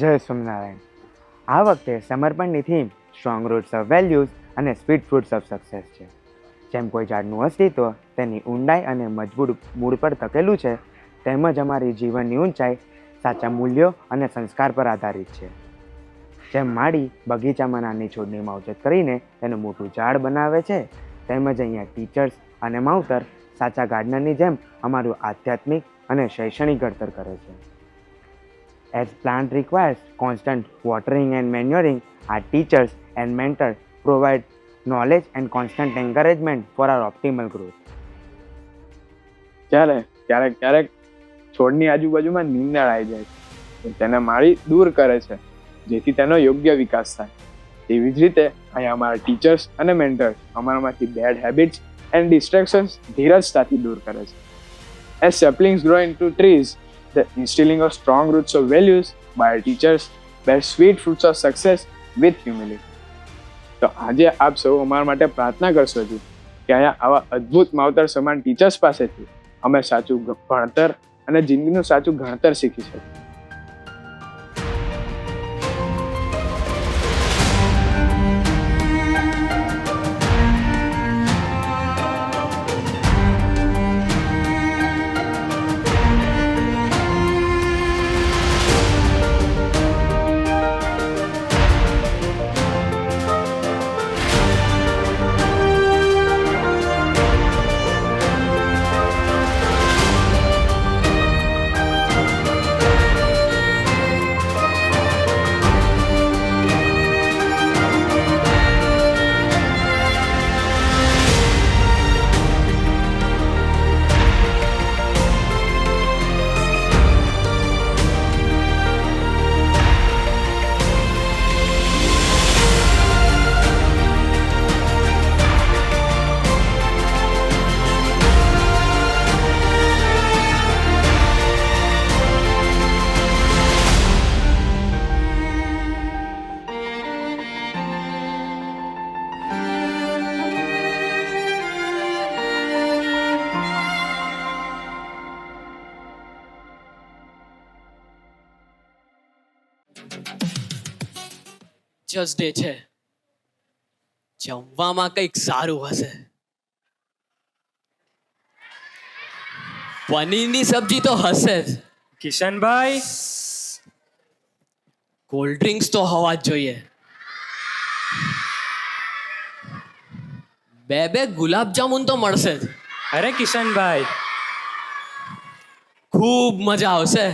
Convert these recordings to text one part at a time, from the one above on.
જય સ્વામિનારાયણ. આ વખતે સમર્પણની theme strong roots of values અને સ્વીટ ફ્રૂટ્સ ઓફ સક્સેસ છે. જેમ કોઈ ઝાડનું અસ્તિત્વ તેની ઊંડાઈ અને મજબૂત મૂળ પર ટકેલું છે, તેમજ અમારી જીવનની ઊંચાઈ સાચા મૂલ્યો અને સંસ્કાર પર આધારિત છે. જેમ માળી બગીચામાં નાની છોડની માવજત કરીને તેનું મોટું ઝાડ બનાવે છે, તેમજ અહીંયા ટીચર્સ અને માવતર સાચા ગાર્ડનરની જેમ અમારું આધ્યાત્મિક અને શૈક્ષણિક ઘડતર કરે છે. As plant requires constant watering and manuring, our teachers and mentors provide knowledge and constant encouragement for our optimal growth. જ્યારે ક્યારેક છોડની આજુબાજુમાં નીંદણ આવી જાય છે, તેને માળી દૂર કરે છે જેથી તેનો યોગ્ય વિકાસ થાય. તેવી જ રીતે અહીંયા અમારા ટીચર્સ અને મેન્ટર્સ અમારામાંથી બેડ હેબિટ્સ એન્ડ ડિસ્ટ્રેક્શન્સ ધીરજતાથી દૂર કરે છે. As saplings grow into trees, the instilling of strong roots of values by our teachers bear sweet fruits of success with humility. તો આજે આપ સૌ અમારા માટે પ્રાર્થના કરશો કે અહીંયા આવા અદ્ભુત માવતર સમાન ટીચર્સ પાસેથી અમે સાચું ભણતર અને જિંદગીનું સાચું ઘણતર શીખી શકીએ. ટીચર્સ ડે છે, જમવામાં કંઈક સારું હશે. પનીરની સબ્જી તો હશે જ. કિશનભાઈ, કોલ્ડ ડ્રિંક્સ તો હોવા જ જોઈએ. બે ગુલાબજામુન તો મળશે જ. અરે કિશનભાઈ, ખૂબ મજા આવશે.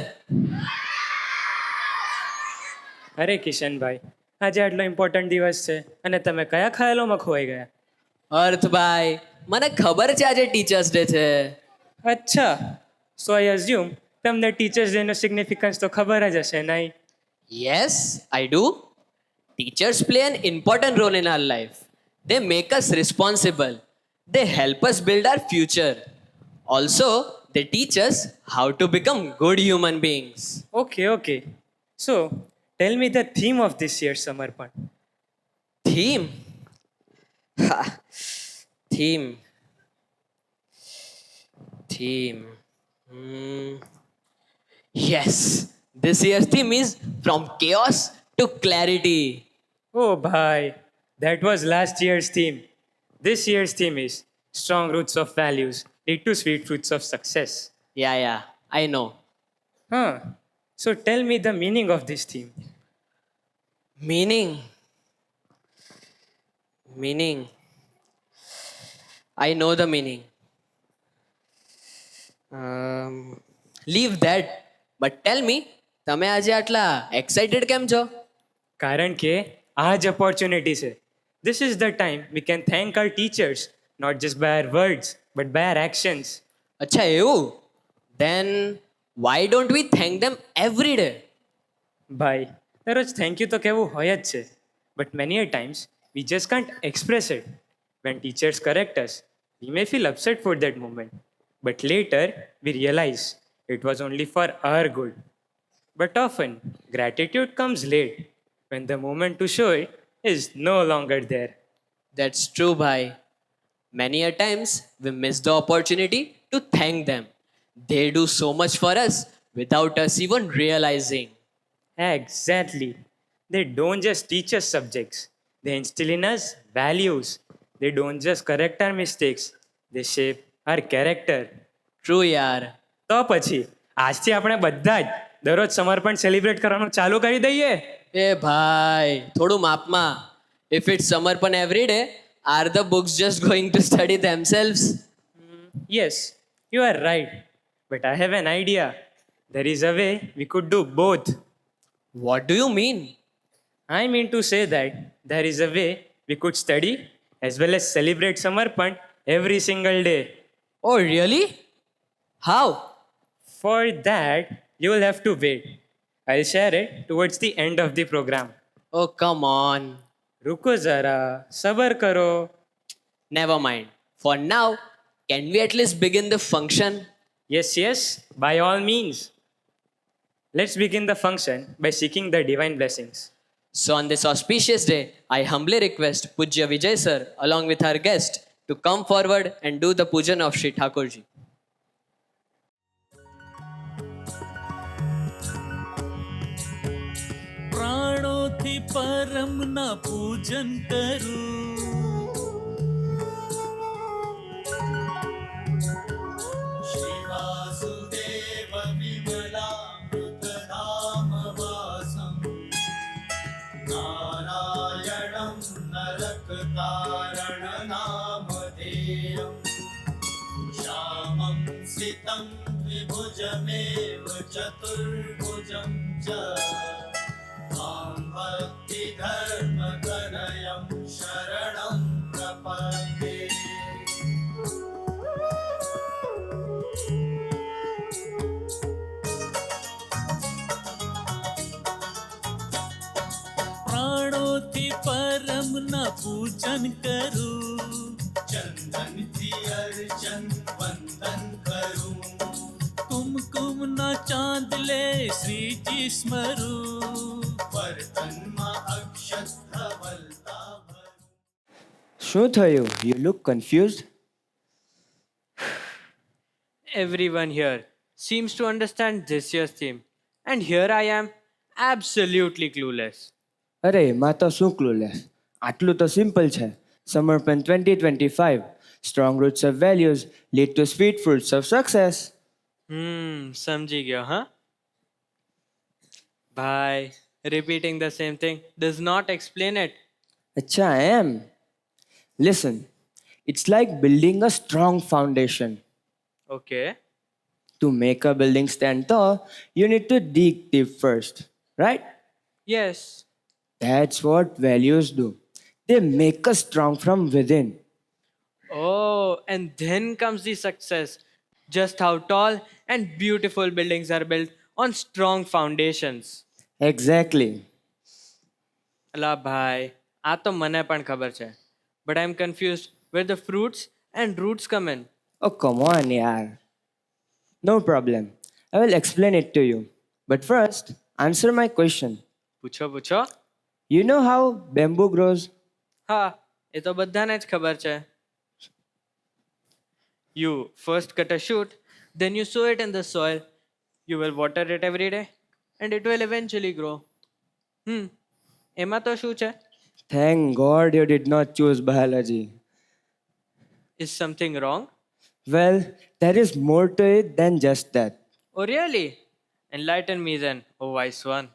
અરે કિશનભાઈ, આજે આટલો ઇમ્પોર્ટન્ટ દિવસ છે અને તમે કયા ખ્યાલોમાં ખોવાઈ ગયા? અર્થભાઈ, મને ખબર છે આજે ટીચર્સ ડે છે. અચ્છા, સો આઈ અઝ્યુમ તમને ટીચર્સ ડેનો સિગ્નિફિકન્સ તો ખબર જ હશે, નહીં? Yes, I do. Teachers play an important role in our life. They make us responsible. They help us build our future. Also, they teach us how to become good human beings. Okay. So, tell me the theme of this year's Samarpan. Theme? Theme. Yes, this year's theme is From Chaos to Clarity. Oh, bhai, that was last year's theme. This year's theme is Strong Roots of Values Lead to Sweet Fruits of Success. Yeah, I know. Huh. So, tell me the meaning of this theme. Meaning. I know the meaning. Leave that but tell me તમે આજે આટલા excited કેમ છો? કારણ કે આ જ opportunity છે. This is the time we can thank our teachers, not just by our words, but by our actions. અચ્છા એવું? Then why don't we thank them every day? ભાઈ દરરોજ થેન્ક યુ તો કહેવું હોય જ છે, but many a times we just can't express it. When teachers correct us, we may feel upset for that moment, but later we realize it was only for our good. But often, gratitude comes late when the moment to show it is no longer there. That's true, bhai. Many a times we miss the opportunity to thank them. They do so much for us without us even realizing. Exactly. They don't just teach us subjects, they instill in us values. They don't just correct our mistakes, they shape our character. True, yaar. તો પછી આજથી આપણે બધા જ દરરોજ સમર્પણ celebrate કરવાનું ચાલુ કરી દઈએ. એ ભાઈ થોડું માપમાં. If it's Samarpan every day, are the books just going to study themselves? Yes, you are right. But I have an idea. There is a way we could do both. What do you mean? I mean to say that there is a way we could study as well as celebrate Samarpan every single day. Oh, really? How? For that, you will have to wait. I'll share it towards the end of the program. Oh, come on. रुको जरा, सबर करो. Never mind. For now, can we at least begin the function? Yes, by all means. Let's begin the function by seeking the divine blessings. So, on this auspicious day, I humbly request Pujya Vijay sir, along with our guest, to come forward and do the pujan of Shri Thakurji. પ્રાણોથી પરમના પૂજન કરું શ્રી વાસુદેવ વિમલામૃત ધામ વાસમ નારાયણમ નરક તારણ નામધેયમ શ્યામમ સિતમ વિભુજમેવ ચતુર્ભુજમ ચ मां भक्ति धर्म कनयं शरणं प्रपद्ये प्राणोथी परमना पूजन करूं चंदन थी अर्चन वंदन करूं कुमकुम ना चांद ले श्री जी स्मरूं શું થયું? You look confused. Everyone here seems to understand this year's theme, and here I am, absolutely clueless. અરે એમાં તો શું ક્લુલેસ, આટલું તો સિમ્પલ છે. Samarpan 2025 strong roots of values lead to sweet fruits of success. समझी गया, huh? Bhai, repeating the same thing does not explain it. અચ્છા એમ. Listen, it's like building a strong foundation. Okay. To make a building stand tall, you need to dig deep first, right? Yes. That's what values do. They make us strong from within. Oh, and then comes the success. Just how tall and beautiful buildings are built on strong foundations. Exactly. અલા ભાઈ, આ તો મને પણ ખબર છે. But I'm confused where the fruits and roots come in. Oh, come on, yaar. No problem. I will explain it to you. But first, answer my question. પૂછો. You know how bamboo grows? હા, એ તો બધાને જ ખબર છે. You first cut a shoot, then you sow it in the soil. You will water it every day, and it will eventually grow. એમાં તો શું છે? Thank God you did not choose biology. Is something wrong? Well, there is more to it than just that. Oh, really? Enlighten me then, oh wise one.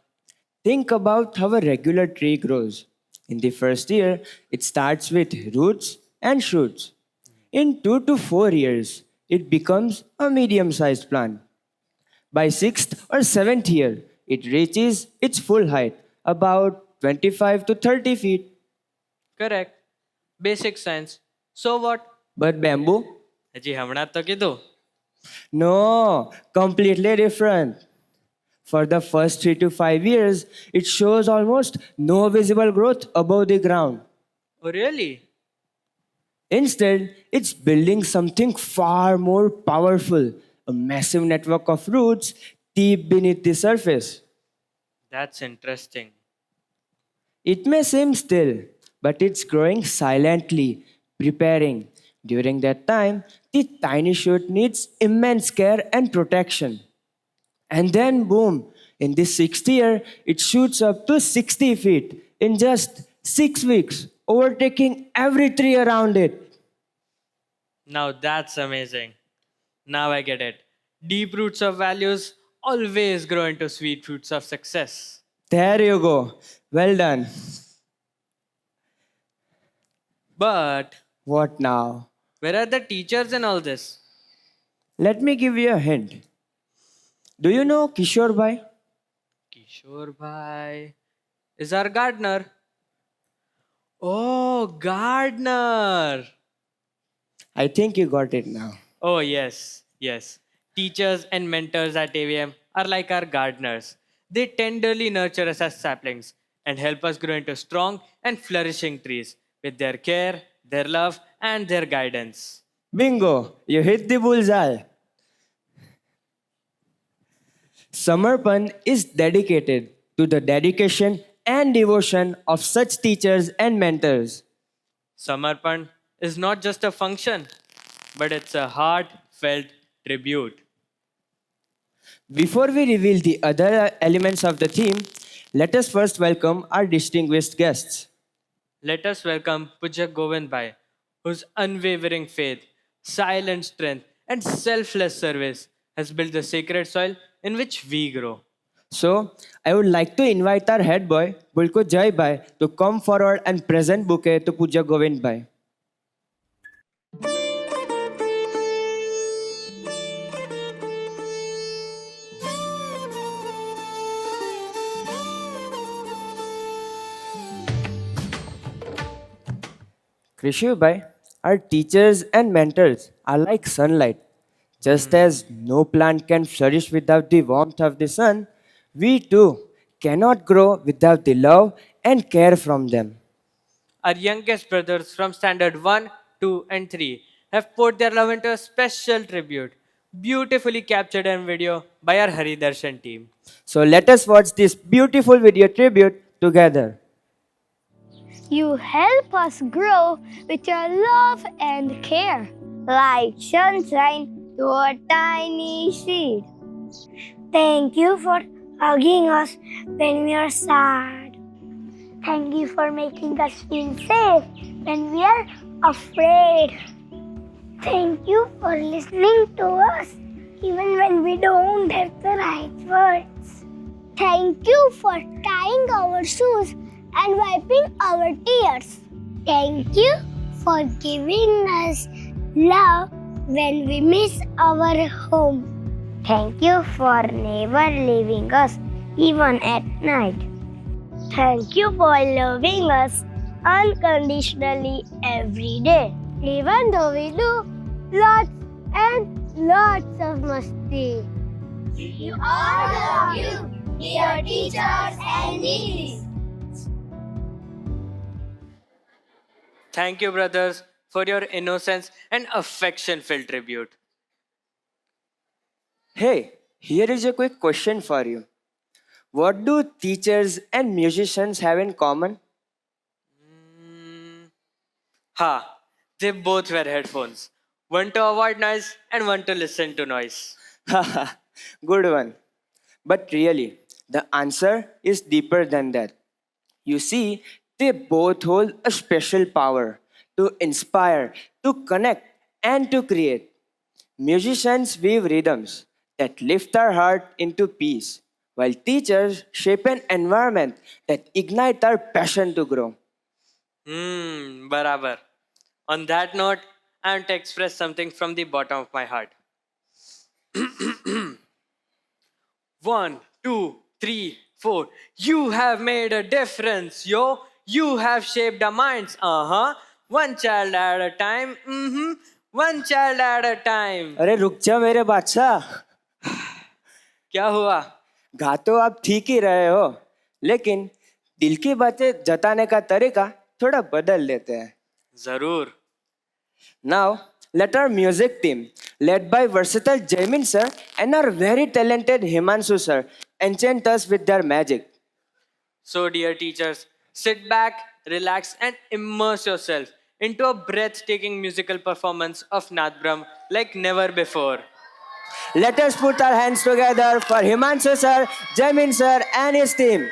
Think about how a regular tree grows. In the first year, it starts with roots and shoots. In 2 to 4 years, it becomes a medium sized plant. By 6th or 7th year, it reaches its full height, about 25 to 30 feet. Correct. Basic science. So what? But bamboo? હજી હમણાં જ તો કીધું. No, completely different. For the first 3 to 5 years, it shows almost no visible growth above the ground. Oh, really? Instead, it's building something far more powerful, a massive network of roots deep beneath the surface. That's interesting. It may seem still, but it's growing silently, preparing. During that time, the tiny shoot needs immense care and protection. And then, boom, in the 6th year, it shoots up to 60 feet in just 6 weeks, overtaking every tree around it. Now that's amazing. Now I get it. Deep roots of values always grow into sweet fruits of success. There you go. Well done. But What now? where are the teachers in all this? Let me give you a hint. Do you know Kishore Bhai? Kishore Bhai is our gardener. Oh, gardener. I think you got it now. Oh, yes, yes. Teachers and mentors at AVM are like our gardeners. They tenderly nurture us as saplings and help us grow into strong and flourishing trees with their care, their love, and their guidance. Bingo! You hit the bullseye. Samarpan is dedicated to the dedication and devotion of such teachers and mentors. Samarpan is not just a function, but it's a heartfelt tribute. Before we reveal the other elements of the theme, let us first welcome our distinguished guests. Let us welcome Pujya Govind Bhai, whose unwavering faith, silent strength, and selfless service has built the sacred soil in which we grow. So, I would like to invite our head boy, Bulko Jai Bhai, to come forward and present bouquet to Pujya Govind Bhai. Krishu Bhai, our teachers and mentors are like sunlight. Just as no plant can flourish without the warmth of the sun, we too cannot grow without the love and care from them. Our youngest brothers from Standard 1, 2, and 3 have poured their love into a special tribute, beautifully captured on video by our Hari Darshan team. So let us watch this beautiful video tribute together. You help us grow with your love and care, like sunshine to a tiny seed. Thank you for hugging us when we are sad. Thank you for making us feel safe when we are afraid. Thank you for listening to us even when we don't have the right words. Thank you for tying our shoes and wiping our tears. Thank you for giving us love when we miss our home. Thank you for never leaving us even at night. Thank you for loving us unconditionally every day, even though we do lots and lots of masti. We all love you, dear teachers and needies. Thank you, brothers, for your innocence and affection-filled tribute. Hey, here is a quick question for you. What do teachers and musicians have in common? They both wear headphones. One to avoid noise and one to listen to noise. Haha, good one. But really, the answer is deeper than that. You see, they both hold a special power to inspire, to connect, and to create. Musicians weave rhythms that lift our heart into peace, while teachers shape an environment that ignite our passion to grow. Barabar. On that note, and to express something from the bottom of my heart. 1, 2, 3, 4. You have made a difference, yo. You have shaped our minds. One child at a time. One child at a time. अरे रुक जा मेरे बादशाह, क्या हुआ? गा तो आप ठीक ही रहे हो, लेकिन दिल की बातें जताने का तरीका थोड़ा बदल देते हैं. जरूर. Now, let our music team, led by versatile Jaimin sir and our very talented Himanshu sir, enchant us with their magic. So, dear teachers, sit back, relax, and immerse yourself into a breathtaking musical performance of Nath Brahm like never before. Let us put our hands together for Himanshu sir, Jaimin sir, and his team.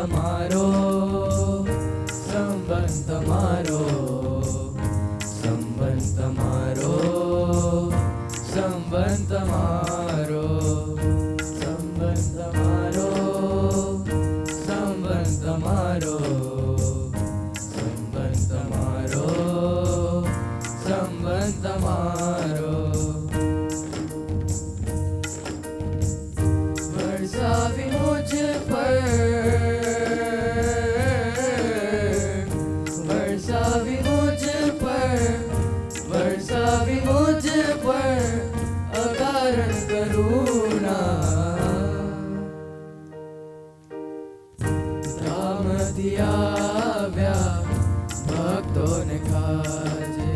તમારો સંબંધ તમારો સંબંધ તમારો સંબંધ તમારો સંબંધ તમારો સંબંધ તમારો સંબંધ તમારો સંબંધ તમારો વરસાવી મુझ પર વરસાવી મુझ પર વરસાવી મુझ પર અકારણ કરુણા ધામથી આવ્યા ભક્તોને કાજે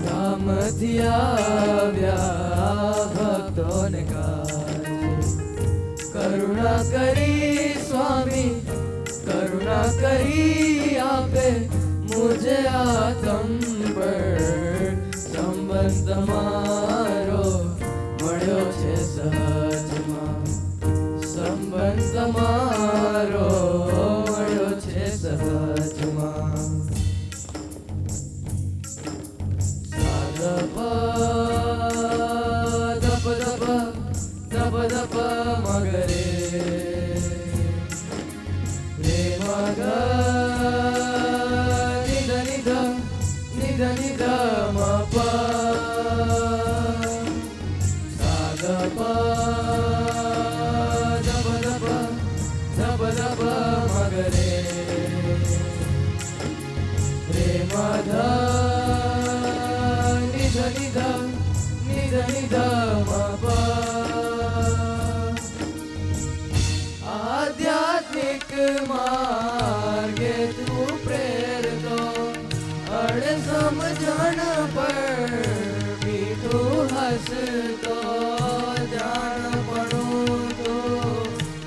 ધામથી આવ્યા ભક્તોને કાજે કરુણા કરી સ્વામી કરુણા કરી આપે મુझे આતમ પર સંબંધ તમારો મળ્યો છે સહજમાં સંબંધ તમારો મળ્યો છે સહજમાં સાધપ ધપ ધપ ધપ ધપ મગરે પ્રેમ નિધ નિધ નિધ નિધ મપ સાધપ ધપ ધપ ધપ ધપ મગરે પ્રેમ નિધ નિધ નિધ નિધ મપ આધ્યાત્મિક માર્ગે તું પ્રેરતો અડ સમજણ પર મીઠું હસતો જાણપણું તો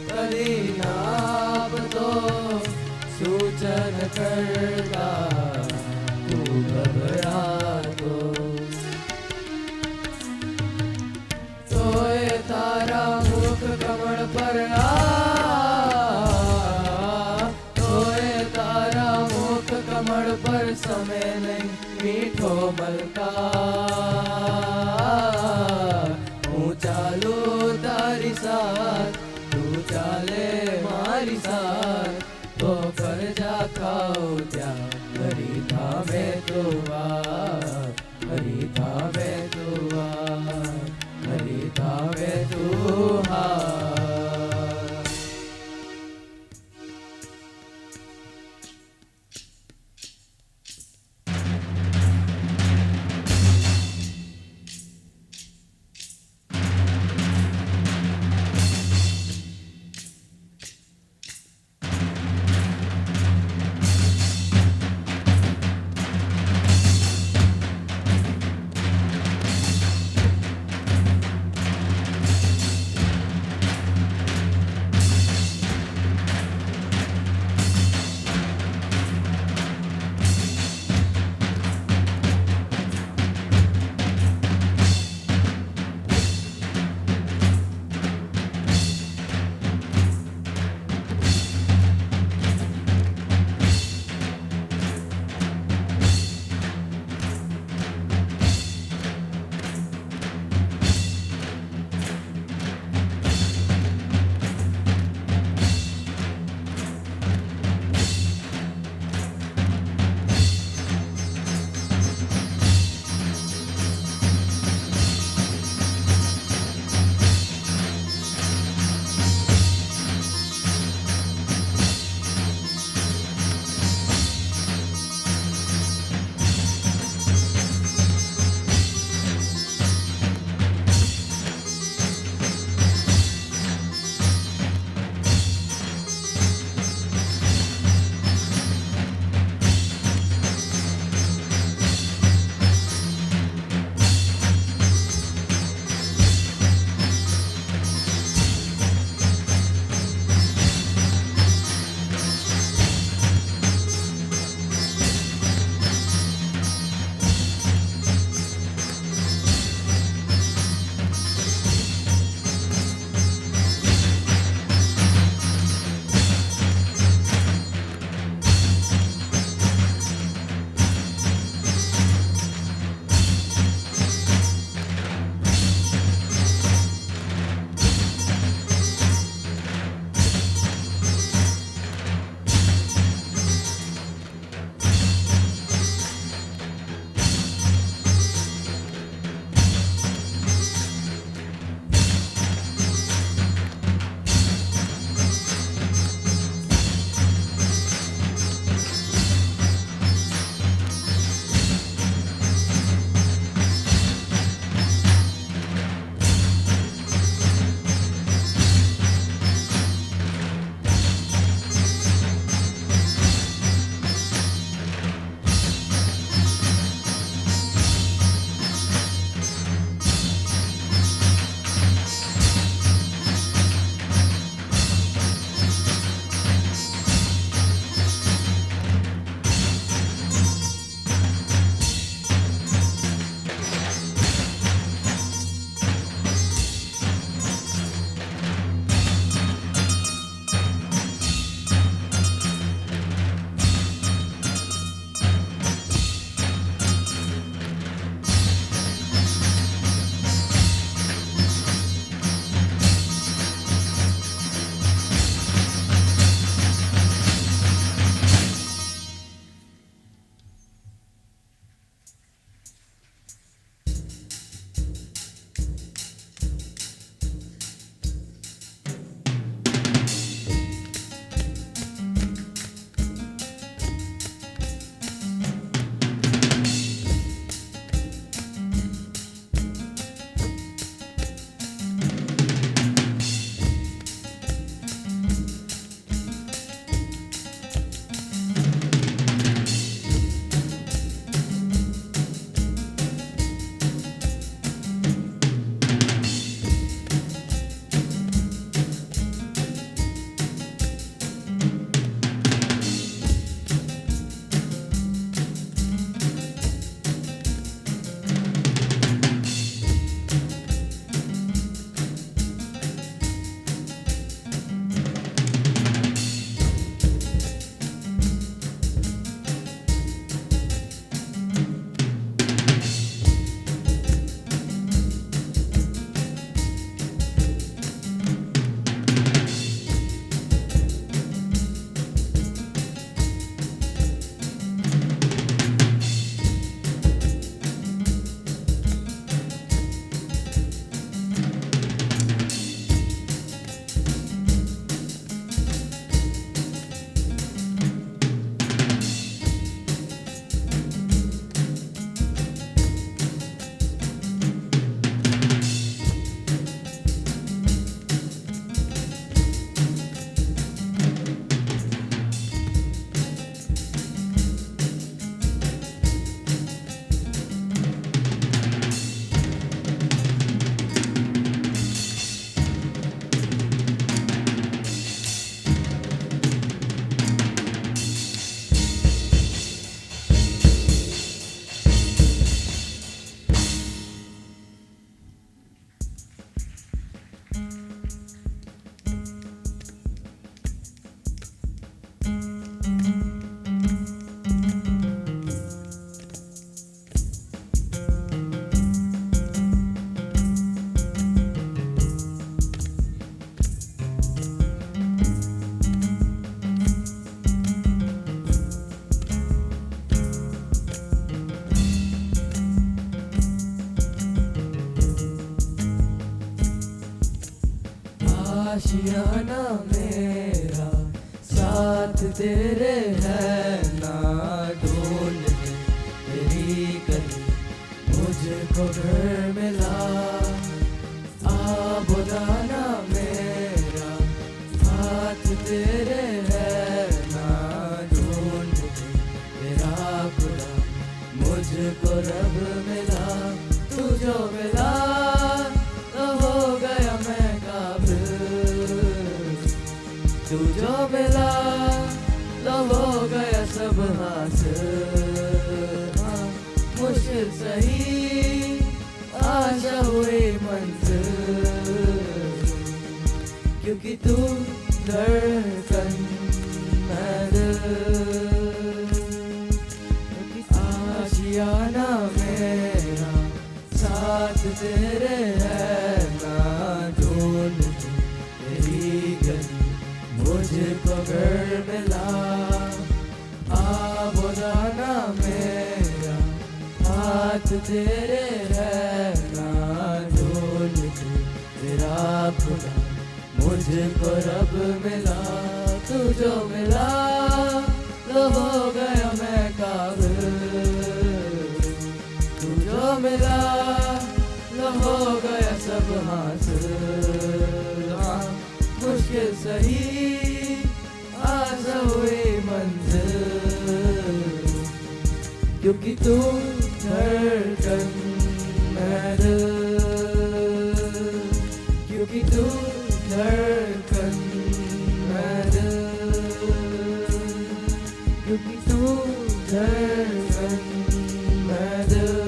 કદી નાપતો સૂચન કરતા તું ગભરાતો તોય તારા મુખ કમળ પર તોય તારા મુખ કમળ પર સમે નહીં મીઠો મલકા હું ચાલુ તારી સાથ તું ચાલે મારી સાથ તો કરજા ખાઉ ત્યાં હરી ધામે તો વાર હરી ધામે તો વાર હરી ધામે તું હા हाथ तेरे है ना ढूंढने तेरी गली मुझको घर मिला बुलाना मेरा हाथ तेरे है ना ढूंढने तेरा खुदा मुझको रब मिला तू जो मिला तो हो गया मैं काबिल तू जो मिला तो हो गया सब हासिल हाँ, मुश्किल सही आशा हुई मंजिल क्योंकि तू धड़कन है दिल आशियाना मेरा साथ तेरे है ना ढूंढ तेरी गली मुझको घर मिला बुलाना मेरा हाथ तेरे है ना ढूंढ तेरा खुदा मुझको रब मिला तू जो मिला तो हो गया मैं काबिल तू जो मिला तो हो गया सब हासिल हाँ, मुश्किल सही आशा हुई मंजिल क्योंकि तू धड़कन है दिल क्योंकि तू धड़कन है दिल क्योंकि तू धड़कन है दिल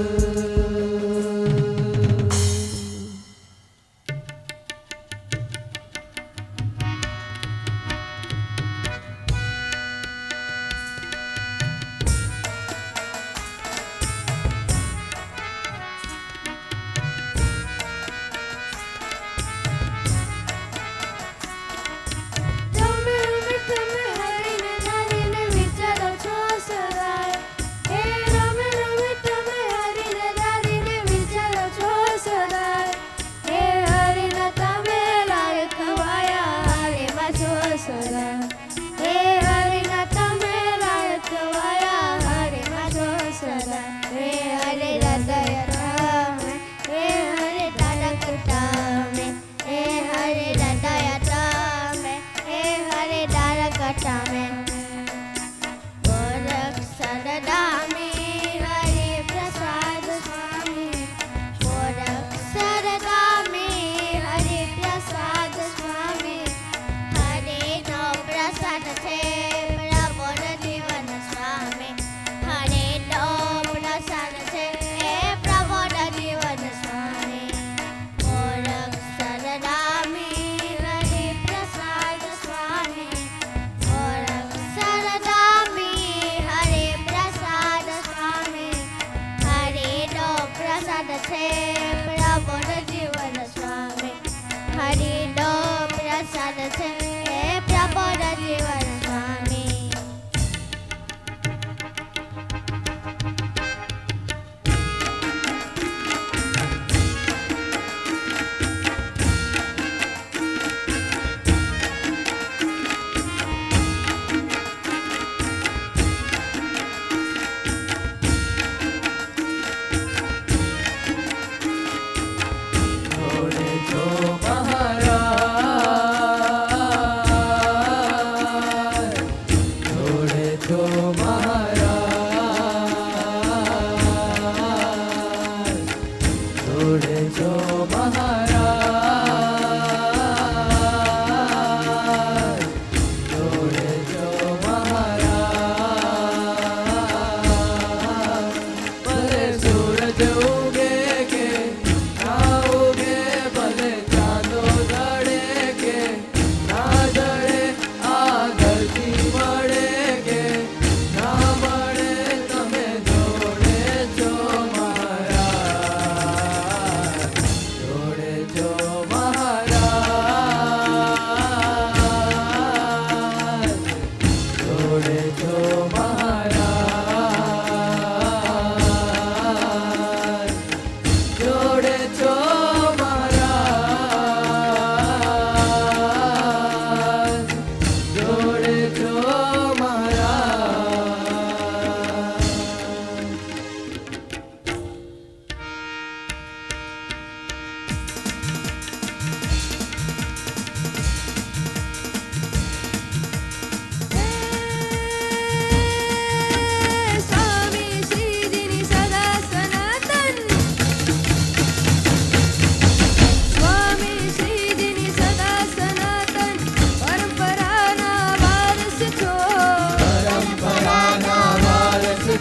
Hare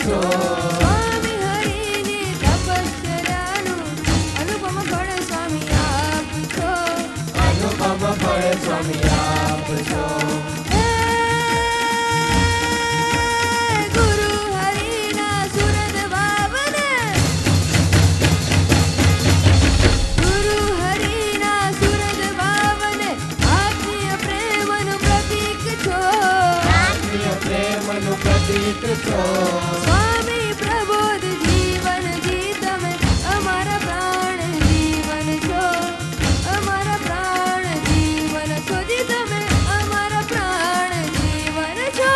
છો સ્વામી હરિની તપસ્યાનું અનુપમ ફળ સ્વામી આપજો અનુપમ ફળ સ્વામી આપજો ગુરુ હરિના સુરત ભાવને ગુરુ હરિના સુરત ભાવને આત્મીય પ્રેમનું પ્રતીક છો આત્મીય પ્રેમનું પ્રતીક છો સ્વામી પ્રબોધ જીવનજી તમે અમારા પ્રાણ જીવન છો અમારા પ્રાણ જીવન છો જી તમે અમારા પ્રાણ જીવન છો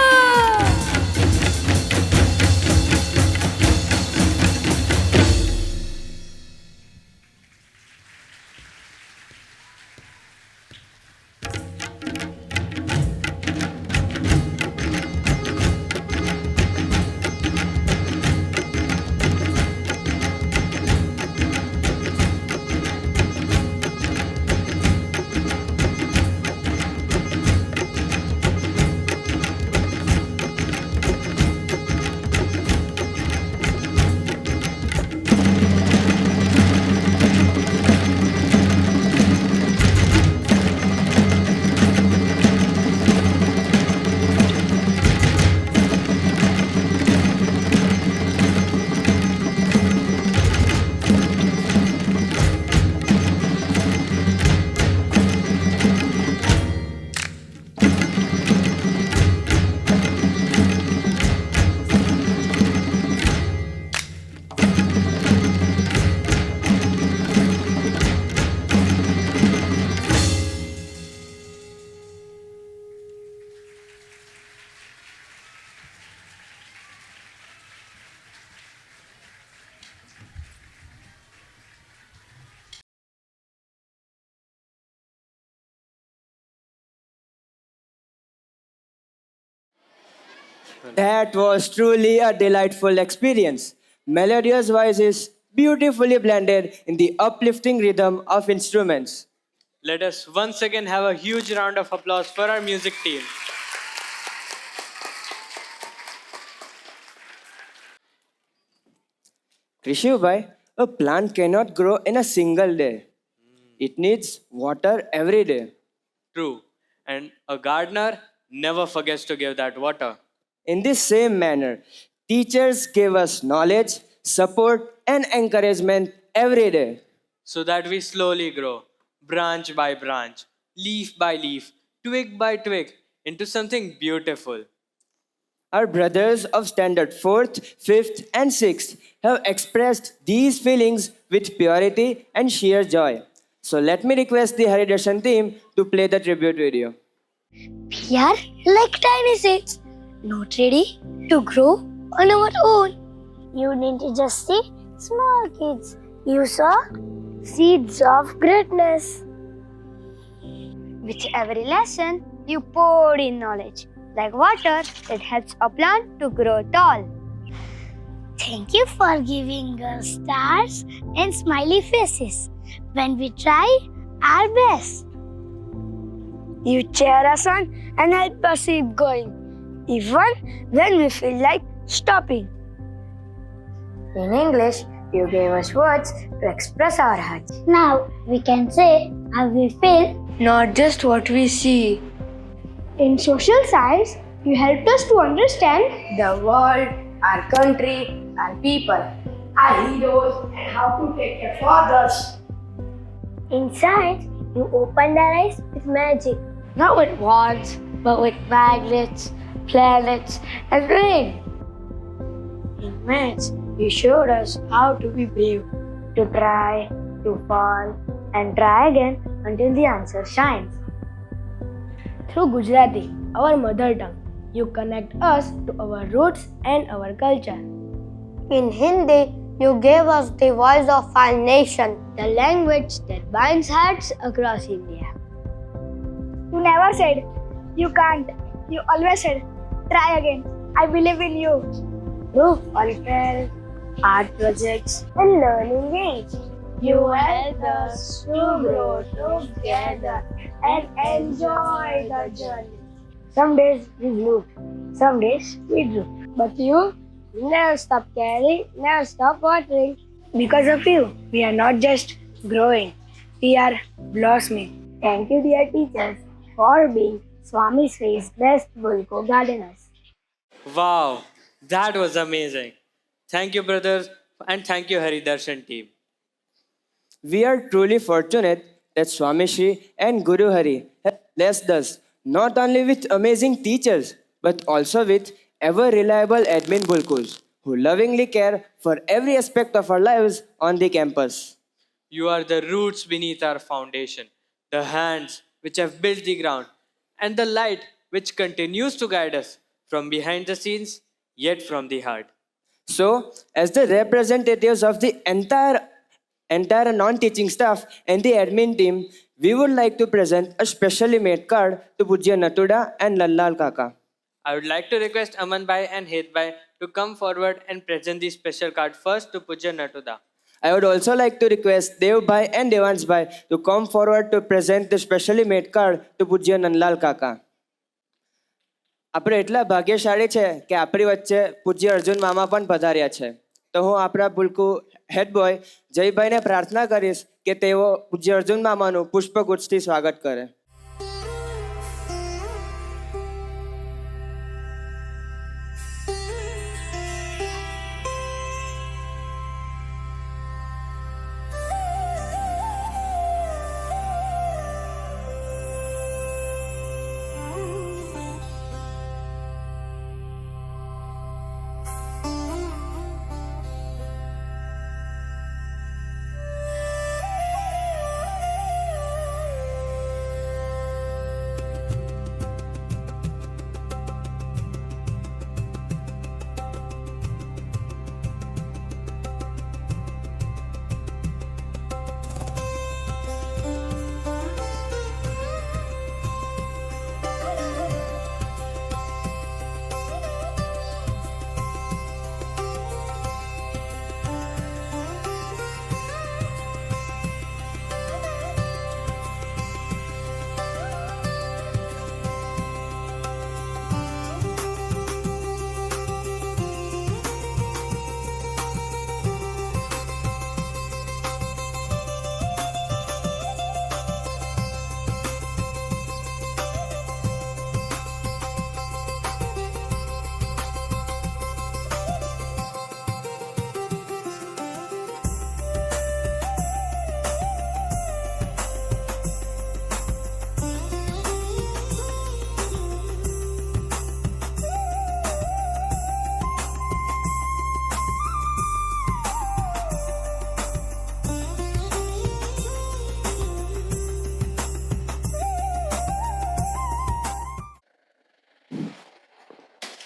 That was truly a delightful experience. Melodious voices beautifully blended in the uplifting rhythm of instruments. Let us once again have a huge round of applause for our music team. Krishubhai, a plant cannot grow in a single day. It needs water every day. True. And a gardener never forgets to give that water. In this same manner, teachers give us knowledge, support, and encouragement every day. So that we slowly grow, branch by branch, leaf by leaf, twig by twig, into something beautiful. Our brothers of Standard 4th, 5th, and 6th have expressed these feelings with purity and sheer joy. So let me request the Haridarshan team to play the tribute video. We are like tiny seeds, not ready to grow on our own. You didn't just see small kids, you saw seeds of greatness. With every lesson, you poured in knowledge, like water that helps a plant to grow tall. Thank you for giving us stars and smiley faces when we try our best. You cheer us on and help us keep going, even when we feel like stopping. In English, you gave us words to express our hearts. Now we can say how we feel, not just what we see. In social science, you helped us to understand the world, our country, our people, our heroes, and how to take care of others. In science, you opened our eyes with magic. Not with wands, but with magnets, planets, and rain. In maths, you showed us how to be brave, to try, to fall, and try again until the answer shines. Through Gujarati, our mother tongue, you connect us to our roots and our culture. In Hindi, you gave us the voice of our nation, the language that binds hearts across India. You never said, you can't. You always said, try again. I believe in you. Through fairs, art projects, and learning games, you helped us to grow together and enjoy the journey. Some days we blew, some days we drew. But you Never stop caring, never stop watering. Because of you, we are not just growing, we are blossoming. Thank you, dear teachers, for being Swami Sri's best Bulko gardeners. Wow, that was amazing. Thank you, brothers, and thank you, Haridarshan team. We are truly fortunate that Swami Shri and Guru Hari have blessed us not only with amazing teachers but also with ever reliable admin Bulkus who lovingly care for every aspect of our lives on the campus. You are the roots beneath our foundation, the hands which have built the ground, and the light which continues to guide us from behind the scenes, yet from the heart. So, as the representatives of the entire non-teaching staff and the admin team, we would like to present a specially made card to Pujya Natuda and Lallal Kaka. I would like to request Aman Bhai and Het Bhai to come forward and present the special card first to Pujya Natuda. I would also like to request Dev Bhai and Devans Bhai to come forward to present the specially made card to Pujya Nanlal Kaka. આપણે એટલા ભાગ્યશાળી છે કે આપણી વચ્ચે પૂજ્ય અર્જુન મામા પણ પધાર્યા છે. તો હું આપણા ભૂલકુ હેડ બોય જયભાઈને પ્રાર્થના કરીશ કે તેઓ પૂજ્ય અર્જુન મામાનું પુષ્પગુચ્છથી સ્વાગત કરે.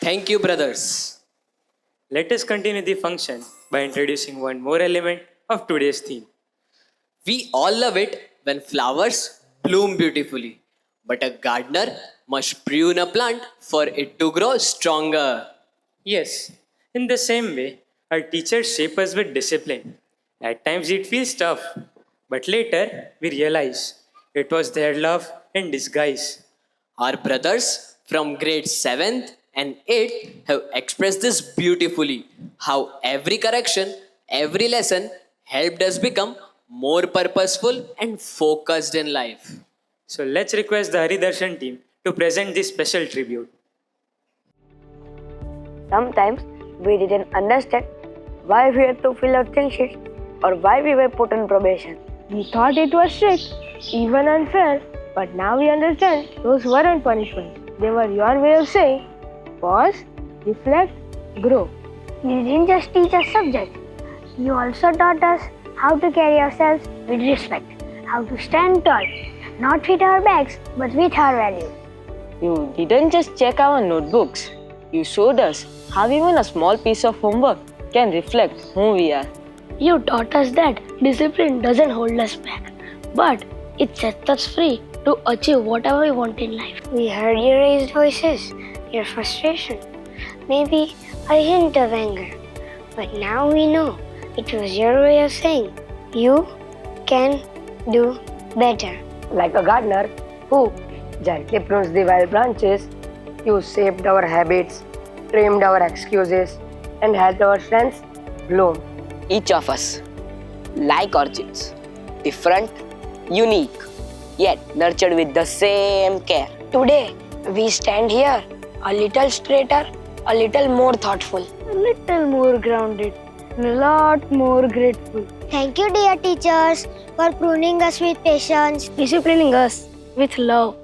Thank you, brothers. Let us continue the function by introducing one more element of today's theme. We all love it when flowers bloom beautifully, but a gardener must prune a plant for it to grow stronger. Yes, in the same way, our teachers shape us with discipline. At times it feels tough, but later we realize it was their love in disguise. Our brothers from grade 7th and 8th have expressed this beautifully. How every correction, every lesson helped us become more purposeful and focused in life. So let's request the Haridarshan team to present this special tribute. Sometimes we didn't understand why we had to fill out things sheets or why we were put on probation. We thought it was strict, even unfair, but now we understand those weren't punishments. They were your way of saying, pause, reflect, grow. You didn't just teach us subjects, you also taught us how to carry ourselves with respect, how to stand tall, not with our bags, but with our values. You didn't just check our notebooks. You showed us how even a small piece of homework can reflect who we are. You taught us that discipline doesn't hold us back, but it sets us free to achieve whatever we want in life. We heard your raised voices, your frustration, maybe a hint of anger. But now we know it was your way of saying, you can do better. Like a gardener who gently prunes the wild branches, you shaped our habits, trimmed our excuses, and help our strengths bloom. Each of us, like orchids, different, unique, yet nurtured with the same care. Today, we stand here a little straighter, a little more thoughtful, a little more grounded, and a lot more grateful. Thank you, dear teachers, for pruning us with patience. Disciplining us with love,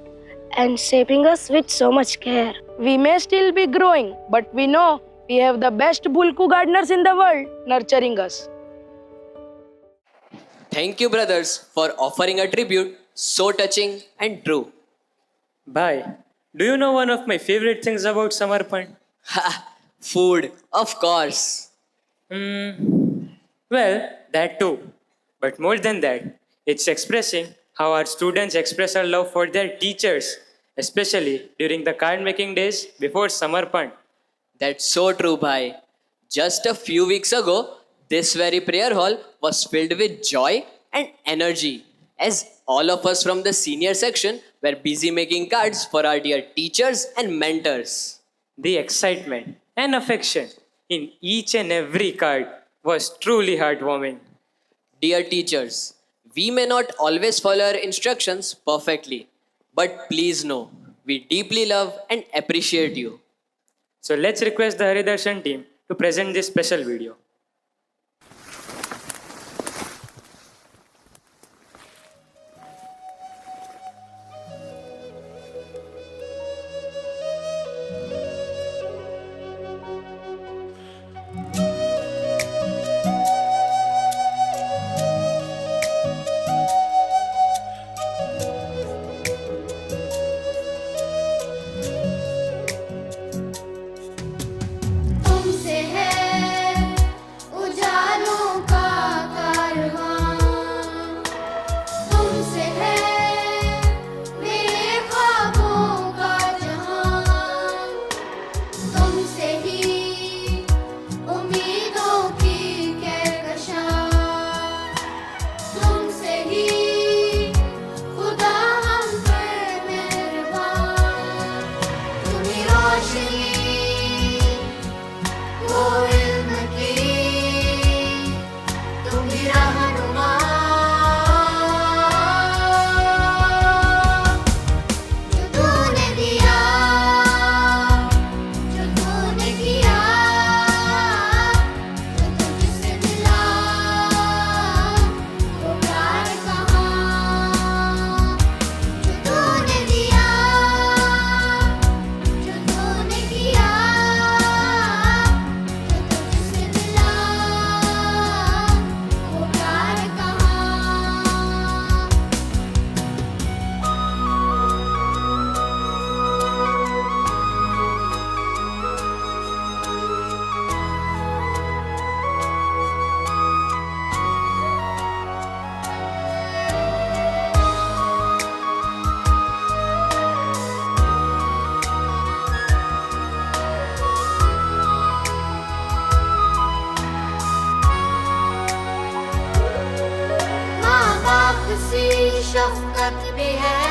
and shaping us with so much care. We may still be growing, but we know we have the best Bulku gardeners in the world nurturing us. Thank you, brothers, for offering a tribute so touching and true. Bye. Do you know one of my favorite things about Samarpan? Ha! Food, of course. Well, that too. But more than that, it's expressing how our students express our love for their teachers, especially during the card making days before Samarpan. That's so true, bhai. Just a few weeks ago, this very prayer hall was filled with joy and energy as all of us from the senior section were busy making cards for our dear teachers and mentors. The excitement and affection in each and every card was truly heartwarming. Dear teachers, we may not always follow our instructions perfectly, but please know we deeply love and appreciate you. So let's request the Haridarshan team to present this special video. तुमसे है उजालों का कारवां, तुमसे है मेरे ख्वाबों का जहां, तुमसे ही उम्मीदों की कहकशां, तुमसे ही खुदा हम पर मेहरबान, तुम्ही रोशनी वो इल्म की, तुम ही रहनुमा, जो तूने दिया, जो तूने किया, जो तुझसे मिला, वो प्यार कहाँ, जो तूने दिया, जो तूने किया, तुझसे मिला, वो प्यार कहाँ। माँ बाप सी शफकत भी है,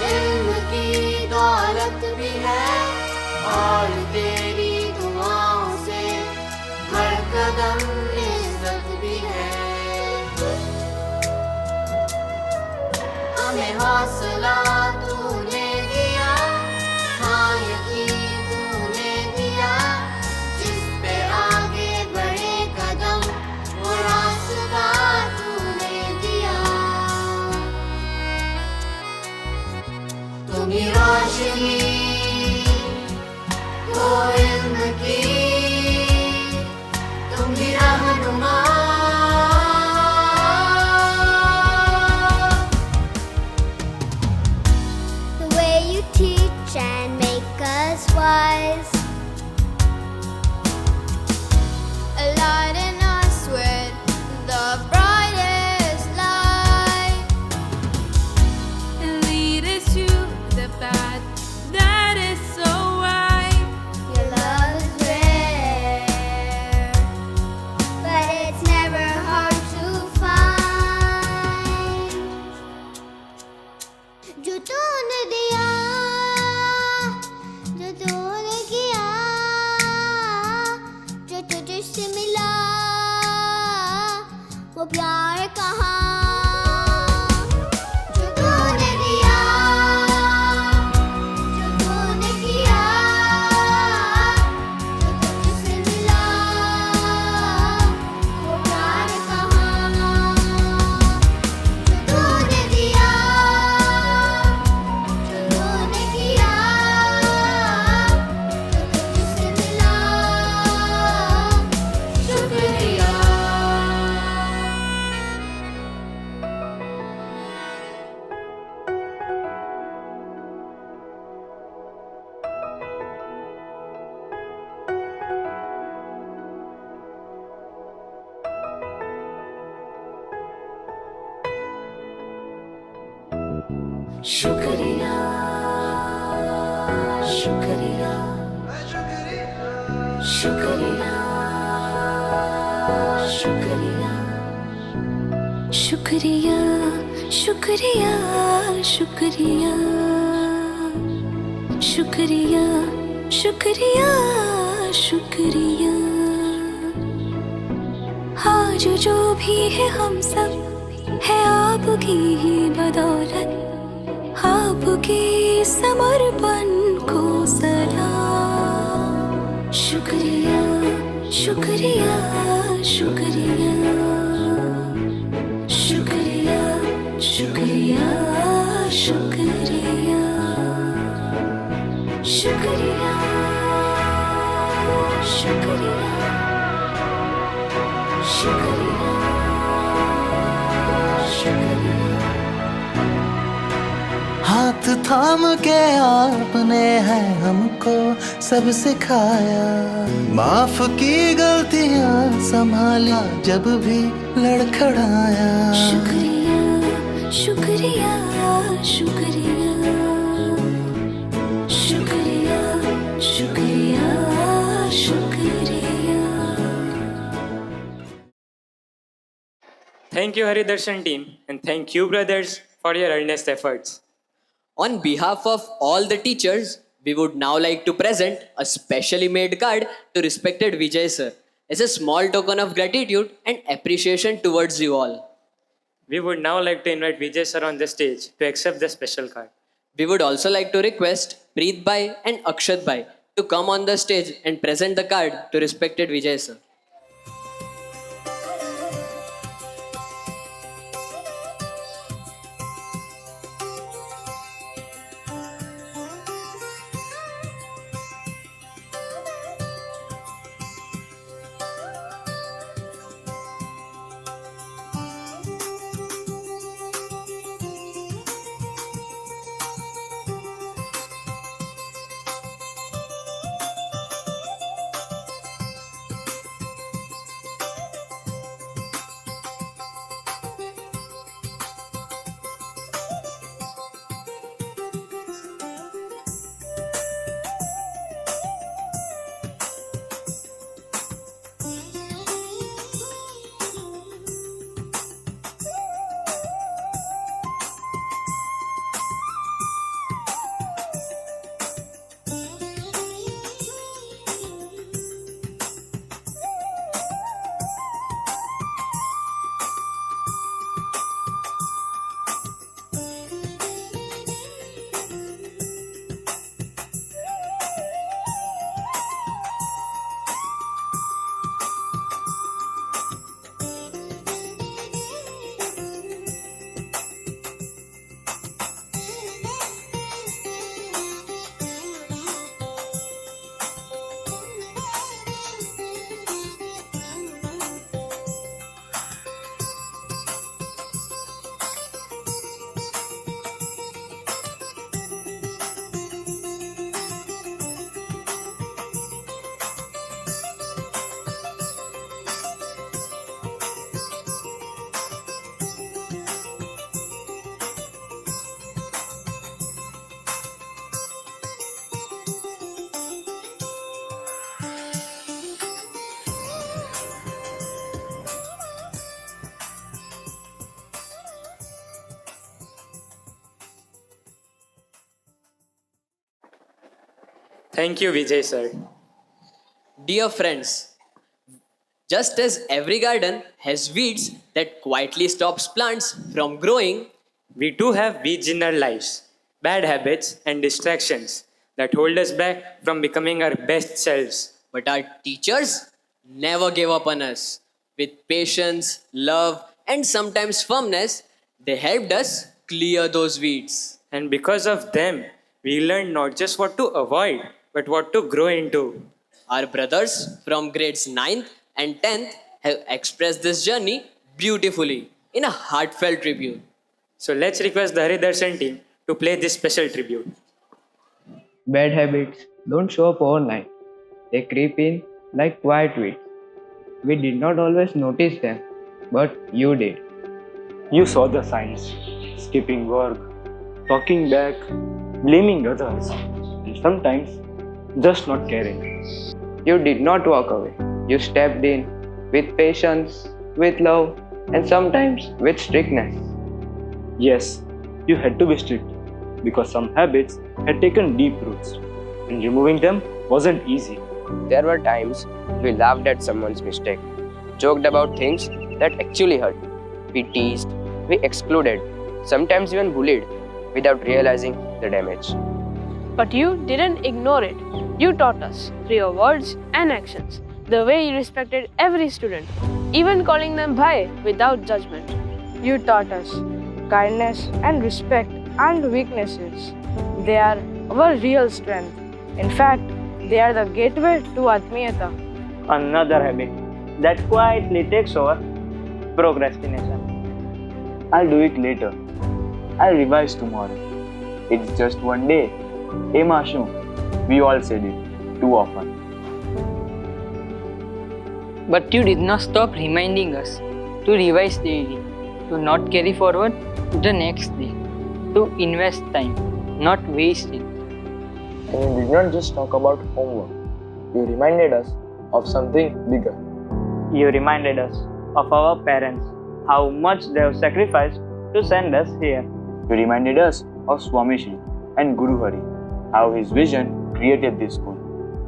इल्म की दौलत भी है, और तेरी दुआओं से हर कदम इज्जत भी है। हमें हौसला तूने दिया, हाँ यकीन तूने दिया, जिस पे आगे बढ़े कदम वो रास्ता तूने दिया। तुम ही रोशनी वो इल्म की, तुम ही रहनुमा, The way you teach and make us wise, aligning us with the brightest light, and lead us to the path that is so wide. your love is rare, but it's never hard to find. जो तूने दिया, जो तूने किया, जो शुक्रिया शुक्रिया शुक्रिया शुक्रिया शुक्रिया शुक्रिया शुक्रिया शुक्रिया शुक्रिया शुक्रिया आज जो भी है हम सब है आपकी ही बदौलत आपके समर्पण को सलाम शुक्रिया शुक्रिया शुक्रिया शुक्रिया शुक्रिया शुक्रिया शुक्रिया शुक्रिया शुक्रिया शुक्रिया हाथ थाम के आपने है हमको सब सिखाया, माफ की गलतियां संभाला जब भी लड़खड़ाया। शुक्रिया शुक्रिया शुक्रिया शुक्रिया शुक्रिया शुक्रिया। Thank you, Haridarshan team, and thank you, brothers, for your earnest efforts. On behalf of all the teachers, we would now like to present a specially made card to respected Vijay sir as a small token of gratitude and appreciation towards you all. We would now like to invite Vijay sir on the stage to accept the special card. We would also like to request Preet Bhai and Akshat Bhai to come on the stage and present the card to respected Vijay sir. Thank you, Vijay sir. Dear friends, just as every garden has weeds that quietly stops plants from growing, We too have weeds in our lives, bad habits and distractions that hold us back from becoming our best selves. but our teachers never gave up on us. With patience, love, and sometimes firmness, they helped us clear those weeds. And because of them, we learned not just what to avoid, but what to grow into. Our brothers from grades 9th and 10th have expressed this journey beautifully in a heartfelt tribute. So let's request the Haridarshan team to play this special tribute. Bad habits don't show up overnight. They creep in like quiet weeds. We did not always notice them, but you did. You saw the signs, skipping work, talking back, blaming others, and sometimes just not caring. You did not walk away. You stepped in with patience, with love, and sometimes with strictness. Yes, you had to be strict because some habits had taken deep roots, and removing them wasn't easy. There were times we laughed at someone's mistake, joked about things that actually hurt. We teased, we excluded, sometimes even bullied without realizing the damage. But you didn't ignore it. You taught us through your words and actions, the way you respected every student, even calling them bhai without judgment. You taught us kindness and respect and weaknesses. They are our real strength. In fact, they are the gateway to Atmiyata. Another habit that quietly takes over: procrastination. I'll do it later. I'll revise tomorrow. It's just one day. Emma Shoo. We all said it too often. But you did not stop reminding us to revise daily, to not carry forward to the next day, to invest time, not waste it. And you did not just talk about homework. You reminded us of something bigger. You reminded us of our parents, how much they have sacrificed to send us here. You reminded us of Swami Shri and Guru Hari, how his vision created this school,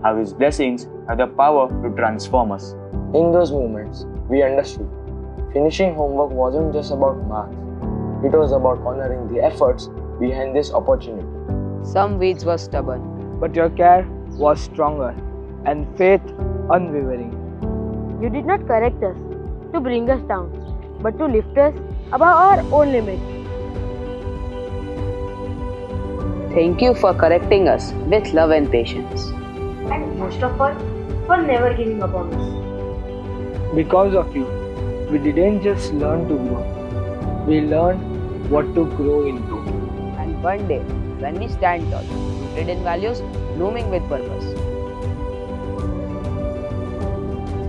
how his blessings have the power to transform us. In those moments, we understood finishing homework wasn't just about marks, it was about honoring the efforts behind this opportunity. Some weeds were stubborn. But your care was stronger and faith unwavering. You did not correct us to bring us down, but to lift us above our own limits. Thank you for correcting us with love and patience. And most of all, for never giving up on us. Because of you, we didn't just learn to grow, we learned what to grow into. And one day, when we stand tall, rooted in values, blooming with purpose,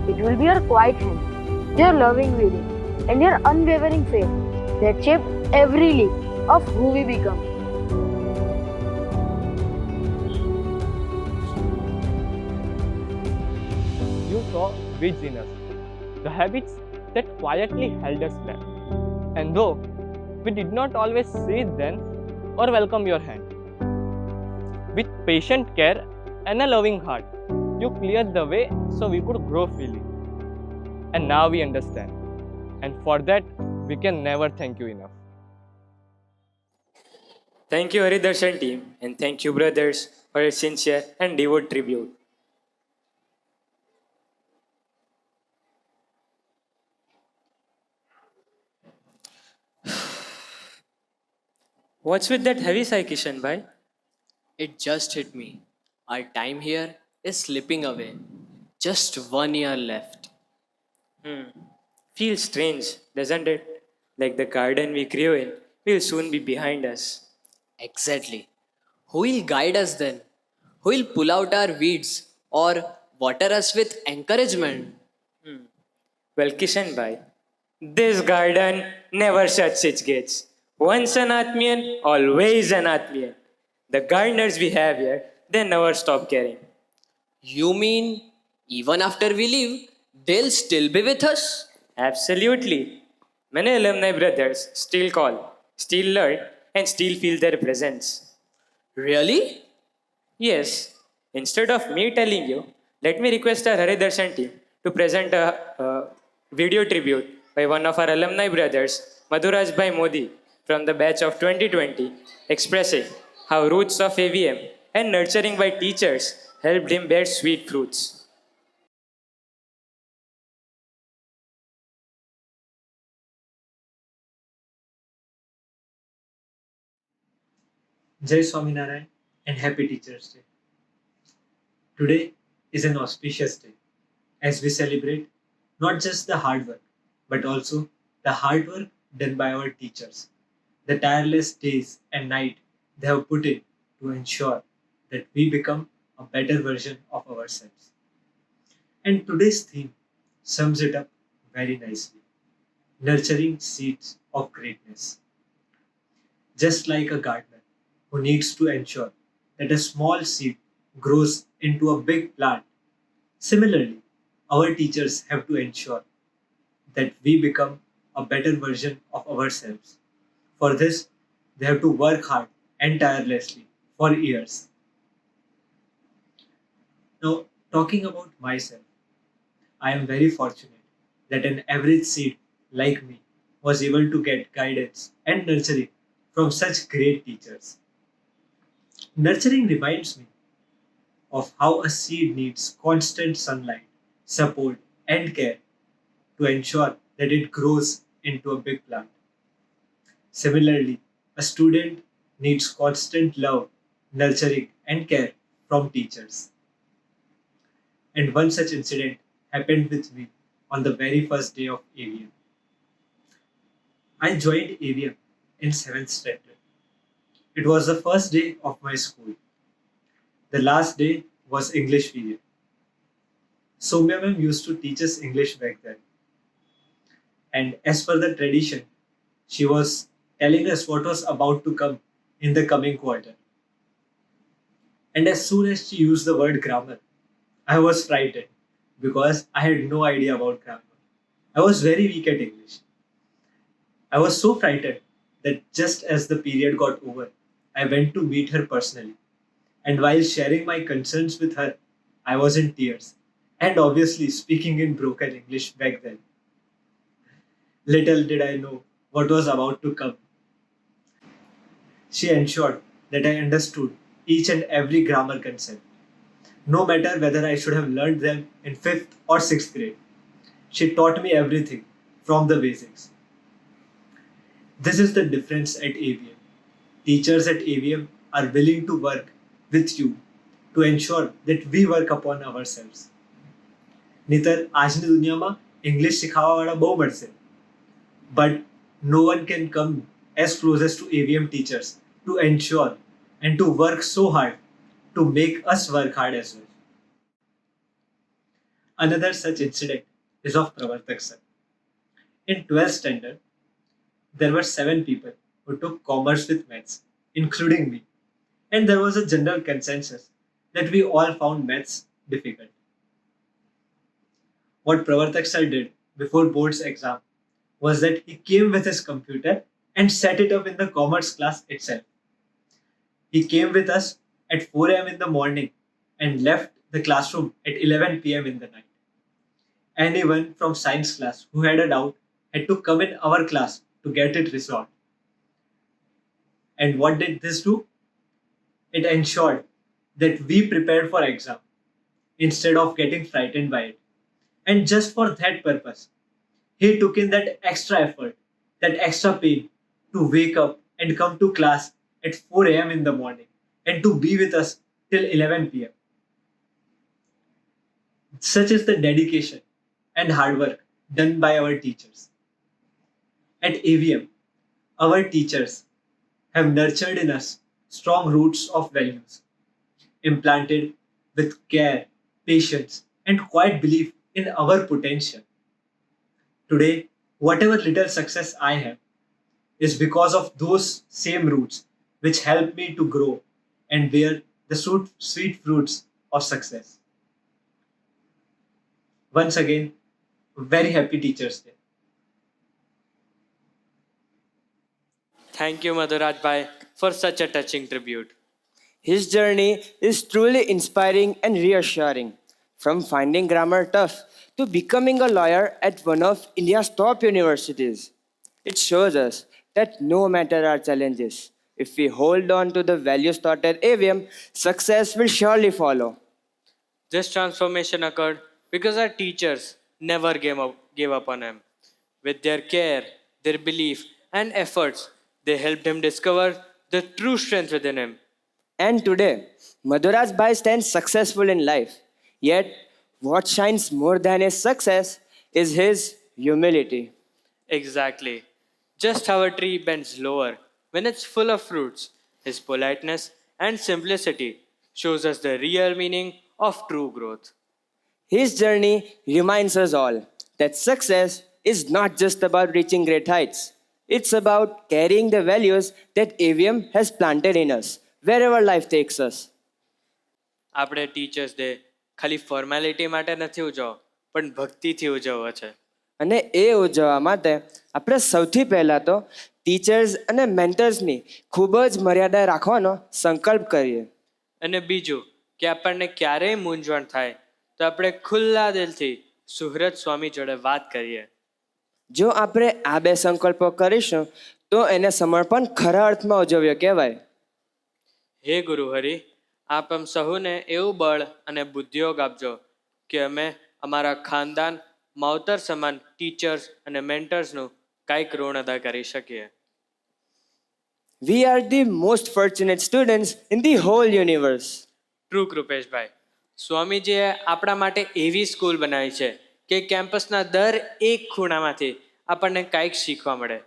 It will be your quiet hand, your loving will, and your unwavering faith that shape every leap of who we become. You saw weeds in us, the habits that quietly held us back. And though we did not always see it then or welcome your hand, with patient care and a loving heart, you cleared the way so we could grow freely. And now we understand. And for that, we can never thank you enough. Thank you, Haridarshan team, and thank you, brothers, for your sincere and devout tribute. What's with that heavy sigh, Kishan bhai? It just hit me. Our time here is slipping away. Just 1 year left. Feels strange, doesn't it? Like the garden we grew in will soon be behind us. Exactly. Who will guide us then? Who will pull out our weeds or water us with encouragement? Well, Kishan bhai, this garden never shuts its gates. Once an Atmiyan, always an Atmiyan. The gardeners we have here, they never stop caring. You mean even after we leave, they'll still be with us? Absolutely. Many alumni brothers still call, still learn, and still feel their presence. Really? Yes. Instead of me telling you, let me request our Haridarshan team to present a video tribute by one of our alumni brothers, Madhuraj Bhai Modi, from the batch of 2020, expressing how roots of AVM and nurturing by teachers helped him bear sweet fruits. Jai Swaminarayan and Happy Teachers Day. Today is an auspicious day as we celebrate not just the hard work, but also the hard work done by our teachers, the tireless days and night they have put in to ensure that we become a better version of ourselves. And today's theme sums it up very nicely: nurturing seeds of greatness. Just like a gardener who needs to ensure that a small seed grows into a big plant. Similarly, our teachers have to ensure that we become a better version of ourselves. For this, they have to work hard and tirelessly for years. Now, talking about myself, I am very fortunate that an average seed like me was able to get guidance and nurturing from such great teachers. Nurturing reminds me of how a seed needs constant sunlight, support, and care to ensure that it grows into a big plant. Similarly, a student needs constant love, nurturing, and care from teachers. And one such incident happened with me on the very first day of AVM. I joined AVM in 7th standard. It was the first day of my school. The last day was English period. Soumya ma'am used to teach us English back then. And as per the tradition, she was telling us what was about to come in the coming quarter. And as soon as she used the word grammar, I was frightened because I had no idea about grammar. I was very weak at English. I was so frightened that just as the period got over, I went to meet her personally. And while sharing my concerns with her, I was in tears and obviously speaking in broken English back then. Little did I know what was about to come. She ensured that I understood each and every grammar concept, no matter whether I should have learned them in 5th or 6th grade. She taught me everything from the basics. This is the difference at AVM. Teachers at AVM are willing to work with you to ensure that we work upon ourselves. નહીતર આજની દુનિયામાં English શીખવાવાળા બહુ મળશે, but no one can come as closest to AVM teachers to ensure and to work so hard to make us work hard as well. Another such incident is of Pravartak sir. In 12th standard, there were 7 people who took commerce with maths, including me, and there was a general consensus that we all found maths difficult. What Pravartak sir did before board's exam was that he came with his computer and set it up in the commerce class itself. He came with us at 4 a.m. in the morning and left the classroom at 11 p.m. in the night. Anyone from science class who had a doubt had to come in our class to get it resolved. And what did this do? It ensured that we prepared for exam instead of getting frightened by it. And just for that purpose, he took in that extra effort, that extra pain to wake up and come to class at 4 a.m. in the morning and to be with us till 11 p.m. Such is the dedication and hard work done by our teachers. At AVM, our teachers have nurtured in us strong roots of values, implanted with care, patience, and quiet belief in our potential. Today, whatever little success I have is because of those same roots which help me to grow and bear the sweet fruits of success. Once again, very happy Teachers Day. Thank you, Madhuraj Bhai, for such a touching tribute. His journey is truly inspiring and reassuring. From finding grammar tough to becoming a lawyer at one of India's top universities. It shows us that no matter our challenges, if we hold on to the values taught at AVM, success will surely follow. This transformation occurred because our teachers never gave up on him. With their care, their belief, and efforts, they helped him discover the true strength within him. And today, Madhuraj Bhai stands successful in life. Yet, what shines more than his success is his humility. Exactly. Just how a tree bends lower when it's full of fruits, his politeness and simplicity shows us the real meaning of true growth. His journey reminds us all that success is not just about reaching great heights. It's about carrying the values that AVM has planted in us wherever life takes us. આપણે teachers day ખાલી formality માટે નથી ઉજવો પણ ભક્તિથી ઉજવવો છે. અને એ ઉજવવા માટે આપણે સૌથી પહેલાં તો ટીચર્સ અને મેન્ટર્સની ખૂબ જ મર્યાદા રાખવાનો સંકલ્પ કરીએ. અને બીજું કે આપણને ક્યારેય મૂંઝવણ થાય તો આપણે ખુલ્લા દિલથી સુહૃદ સ્વામી જોડે વાત કરીએ. જો આપણે આ બે સંકલ્પો કરીશું તો એને સમર્પણ ખરા અર્થમાં ઉજવ્યો કહેવાય. હે ગુરુહરિ, આપ અમ સહુને એવું બળ અને બુદ્ધિયોગ આપજો કે અમે અમારા ખાનદાન માવતર સમાન ટીચર્સ અને મેન્ટર્સનું કાંઈક ઋણ અદા કરી શકીએ. We are the most fortunate students in the whole universe. True Kripeshbhai, સ્વામીજીએ આપણા માટે એવી સ્કૂલ બનાવી છે કે કેમ્પસના દર એક ખૂણામાંથી આપણને કાંઈક શીખવા મળે,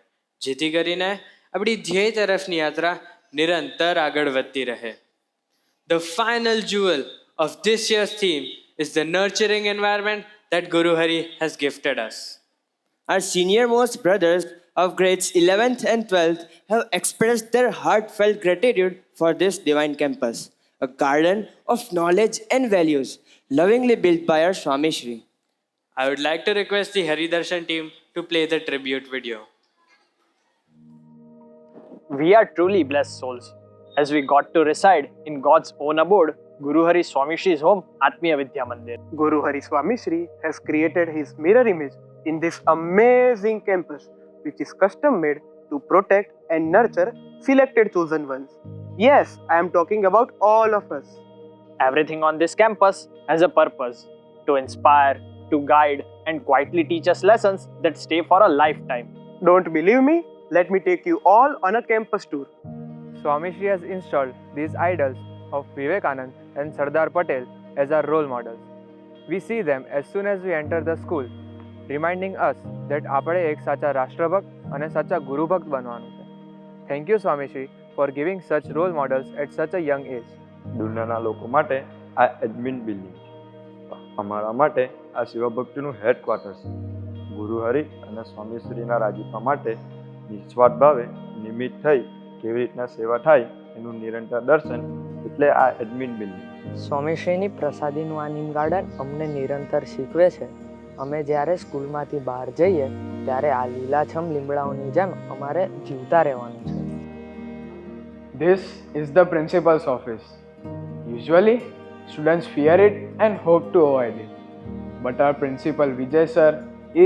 જેથી કરીને આપણી ધ્યેય તરફની યાત્રા નિરંતર આગળ વધતી રહે. The final jewel of this year's theme is the nurturing environment that Guru Hari has gifted us. Our senior most brothers of grades 11th and 12th have expressed their heartfelt gratitude for this divine campus, a garden of knowledge and values, lovingly built by our Swami Shri. I would like to request the Hari Darshan team to play the tribute video. We are truly blessed souls as we got to reside in God's own abode, Guru Hari Swami Shri's home, Atmiya Vidya Mandir. Guru Hari Swami Shri has created his mirror image in this amazing campus, which is custom made to protect and nurture selected chosen ones. Yes, I am talking about all of us. Everything on this campus has a purpose: to inspire, to guide, and quietly teach us lessons that stay for a lifetime. Don't believe me? Let me take you all on a campus tour. Swami Shri has installed these idols of Vivekanand and Sardar Patel as our role models. We see them as soon as we enter the school, reminding us that આપણે એક સાચા રાષ્ટ્રભક્ત અને સાચા ગુરુભક્ત બનવાનું છે. Thank you Swami Shri for giving such role models at such a young age. દુનિયાના લોકો માટે આ એડમિન બિલ્ડિંગ છે. અમારા માટે આ શિવભક્તિનું હેડક્વાર્ટર્સ છે. ગુરુહરિ અને સ્વામીશ્રીના રાજીપા માટે નિસ્વાર્થ ભાવે નિમિત્ત થઈ કેવી રીતના સેવા થાય એનું નિરંતર દર્શન એટલે આ એડમિન બિલ્ડિંગ. સ્વામીશ્રીની પ્રસાદીનું આ નીમ ગાર્ડન અમને નિરંતર શીખવે છે. અમે જ્યારે સ્કૂલમાંથી બહાર જઈએ ત્યારે આ લીલાછમ લીમડાઓની જેમ અમારે જીવતા રહેવાનું છે. This is the principal's office. Usually, students fear it and hope to avoid it. But our principal Vijay sir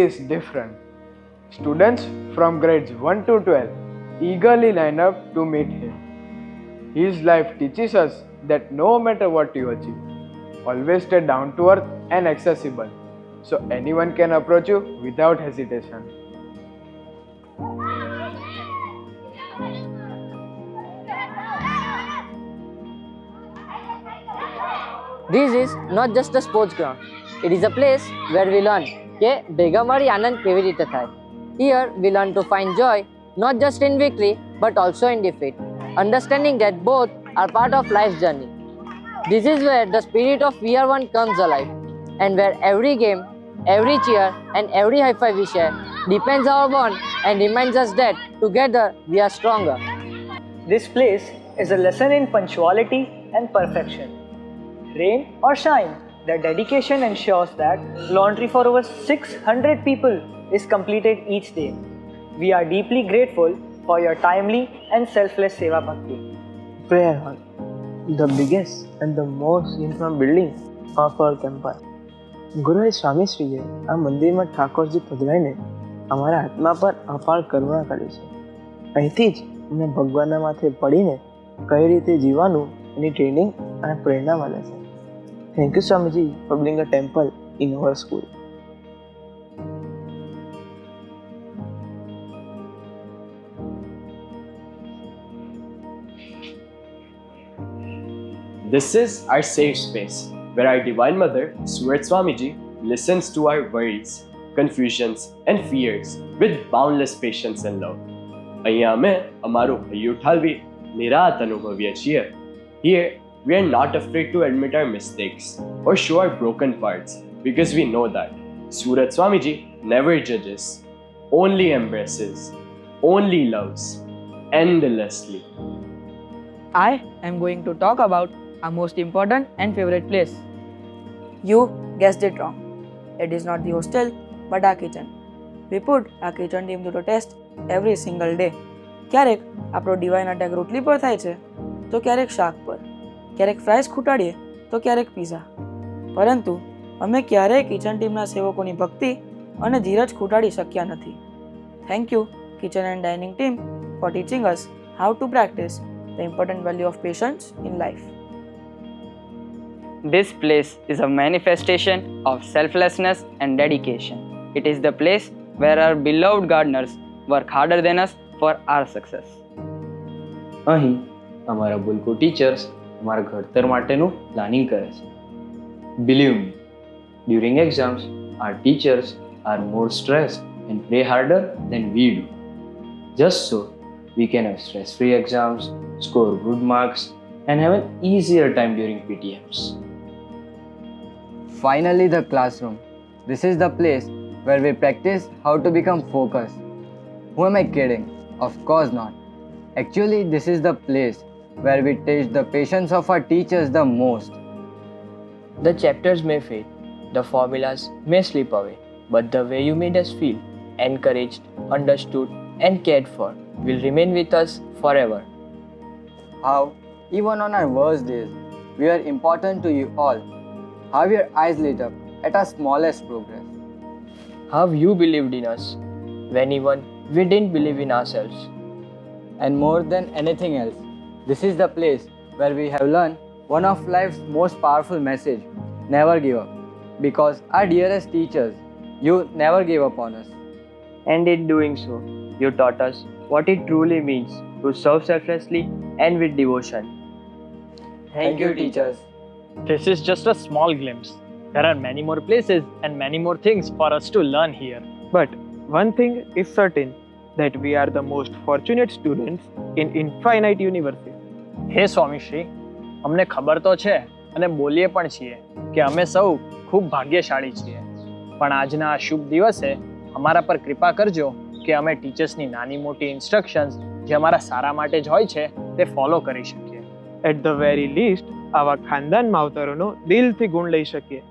is different. Students from grades 1 to 12 eagerly line up to meet him. His life teaches us that no matter what you achieve, always stay down to earth and accessible, so anyone can approach you without hesitation. This is not just a sports ground. It is a place where we learn કે ભેગા મળી આનંદ કેવી રીતે થાય. Here we learn to find joy not just in victory but also in defeat, understanding that both are part of life's journey. This is where the spirit of VR1 comes alive, and where every game, every cheer and every high five we share deepens our bond and reminds us that together we are stronger. This place is a lesson in punctuality and perfection. Rain or shine, their dedication ensures that laundry for over 600 people is completed each day. We are deeply grateful for your timely and selfless Seva Bhakti. Prayer hall, the biggest and the most infamous building of our campus. ગુરુએ સ્વામીશ્રીએ આ મંદિરમાં ઠાકોરજી પધરાઈને અમારા આત્મા પર અપાર કરુણા કરી છે. અહીંથી જ અમને ભગવાનના માથે પડીને કઈ રીતે જીવવાનું એની ટ્રેનિંગ અને પ્રેરણા મળે છે. થેન્ક યુ સ્વામીજી for building a temple in our school. This is our safe space, where our Divine Mother, Surat Swamiji, listens to our worries, confusions and fears with boundless patience and love. અહીંયા અમે અમારું હૈયું ઠાલવી નિરાત અનુભવીએ છીએ. Here, we are not afraid to admit our mistakes or show our broken parts because we know that Surat Swamiji never judges, only embraces, only loves endlessly. I am going to talk about our most important and favorite place. You guessed it wrong. It is not the hostel, but our kitchen. We put our kitchen team to the test every single day. ક્યારેક આપણો divine attack રોટલી પર થાય છે, તો ક્યારેક શાક પર, ક્યારેક ફ્રાઈઝ ખૂટાડીએ તો ક્યારેક પીઝા. પરંતુ અમે ક્યારેય કિચન ટીમના સેવકોની ભક્તિ અને ધીરજ ખૂટાડી શક્યા નથી. Thank you kitchen and dining team four teaching us how to practice the important value of patience in life. This place is a manifestation of selflessness and dedication. It is the place where our beloved gardeners work harder than us for our success. અહીં અમારા બુલકો teachers અમારા ઘડતર માટેનું planning કરે છે. Believe me, during exams, our teachers are more stressed and play harder than we do. Just so we can have stress-free exams, score good marks, and have an easier time during PTMs. Finally, the classroom. This is the place where we practice how to become focused. Who am I kidding? Of course not. Actually, this is the place where we teach the patience of our teachers the most. The chapters may fade, the formulas may slip away, but the way you made us feel encouraged, understood, and cared for will remain with us forever. How, even on our worst days, we are important to you all. How your eyes lit up at our smallest progress. How you believed in us when even we didn't believe in ourselves. And more than anything else, this is the place where we have learned one of life's most powerful message: never give up. Because our dearest teachers, you never gave up on us. And in doing so, you taught us what it truly means to serve selflessly and with devotion. Thank you, teachers. This is just a small glimpse. There are many more places and many more things for us to learn here. But one thing is certain, that we are the most fortunate students in infinite universes. હે સ્વામીશ્રી, અમને ખબર તો છે અને બોલીએ પણ છીએ કે અમે સૌ ખૂબ ભાગ્યશાળી છીએ. પણ આજના આ શુભ દિવસે અમારા પર કૃપા કરજો કે અમે ટીચર્સની નાની મોટી ઇન્સ્ટ્રક્શન્સ જે અમારા સારા માટે જ હોય છે તે ફોલો કરી શકીએ. At the very least, આવા ખાનદાન માવતરોનો દિલથી ગુણ લઈ શકીએ.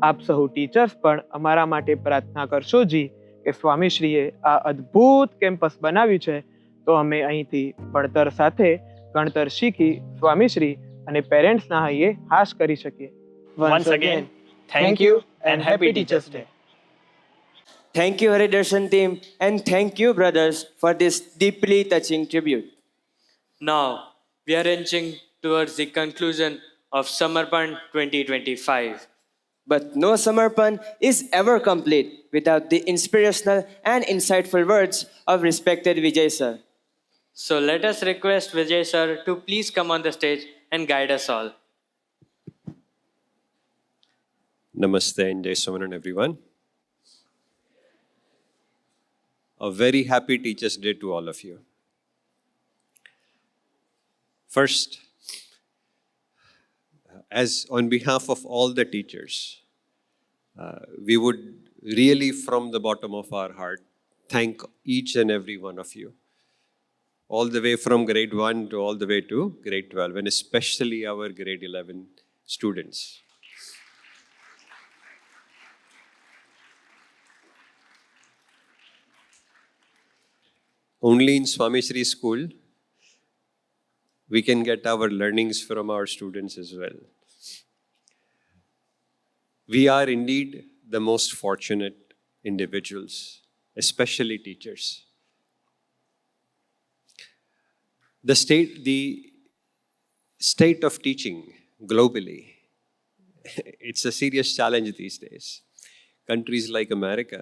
આપ સહુ ટીચર્સ પણ અમારા માટે પ્રાર્થના કરશો જી કે સ્વામીશ્રીએ આ અદ્ભુત કેમ્પસ બનાવ્યું છે, તો અમે અહીંથી ભણતર સાથે ગણતર શીખી સ્વામીશ્રી અને પેરેન્ટ્સના હૈયે હાશ કરી શકીએ. Once again, thank you and happy Teachers Day. Thank you, Haridarshan team, and thank you, brothers, for this deeply touching tribute. Now, we are inching towards the conclusion of Samarpan 2025. But no Samarpan is ever complete without the inspirational and insightful words of respected Vijay sir. So let us request Vijay sir to please come on the stage and guide us all. Namaste and Jai Samaran, everyone. A very happy Teachers' Day to all of you. First, as on behalf of all the teachers, we would really, from the bottom of our heart, thank each and every one of you, all the way from grade 1 to all the way to grade 12, and especially our grade 11 students. Only in Swami Shri School, we can get our learnings from our students as well. We are indeed the most fortunate individuals, especially teachers. The state of teaching globally, it's a serious challenge these days. Countries like America,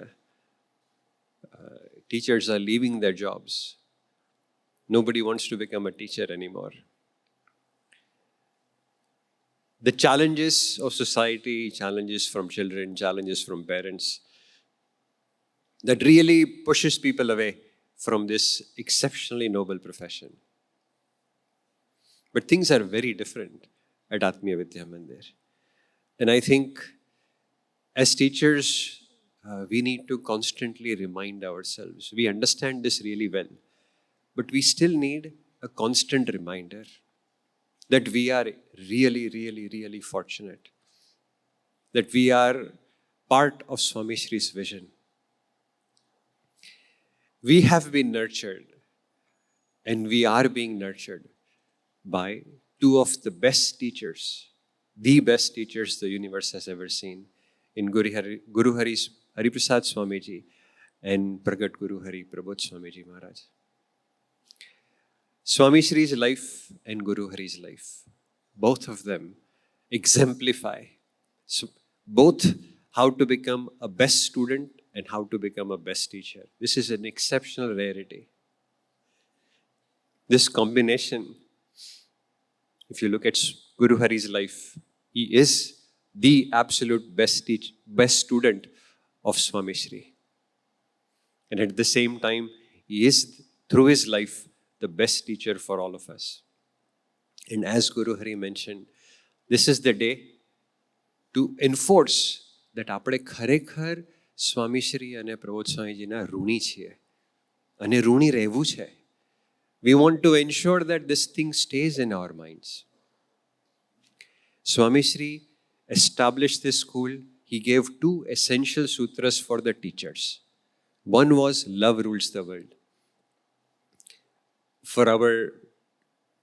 teachers are leaving their jobs. Nobody wants to become a teacher anymore. The challenges of society, challenges from children, challenges from parents, that really pushes people away from this exceptionally noble profession. But things are very different at Atmiya Vidya Mandir. And I think as teachers, we need to constantly remind ourselves. We understand this really well, but we still need a constant reminder that we are really, really, really fortunate that we are part of Swami Shri's vision. We have been nurtured and we are being nurtured by two of the best teachers, the best teachers the universe has ever seen, in Guru Hariprasad Swamiji and Pragat Guru Hari Prabodh Swamiji Maharaj. Swami Shri's life and Guru Hari's life, both of them exemplify both how to become a best student and how to become a best teacher. This is an exceptional rarity. This combination, if you look at Guru Hari's life, he is the absolute best student of Swami Shri. And at the same time, he is, through his life, the best teacher for all of us. And as Guru Hari mentioned, this is the day to enforce that આપણે ખરેખર સ્વામી શ્રી અને પ્રબોધ સ્વામીજીના ઋણી છીએ અને ઋણી રહેવું છે. We want to ensure that this thing stays in our minds. Swami Shri established this school. He gave two essential sutras for the teachers. One was love rules the world. For our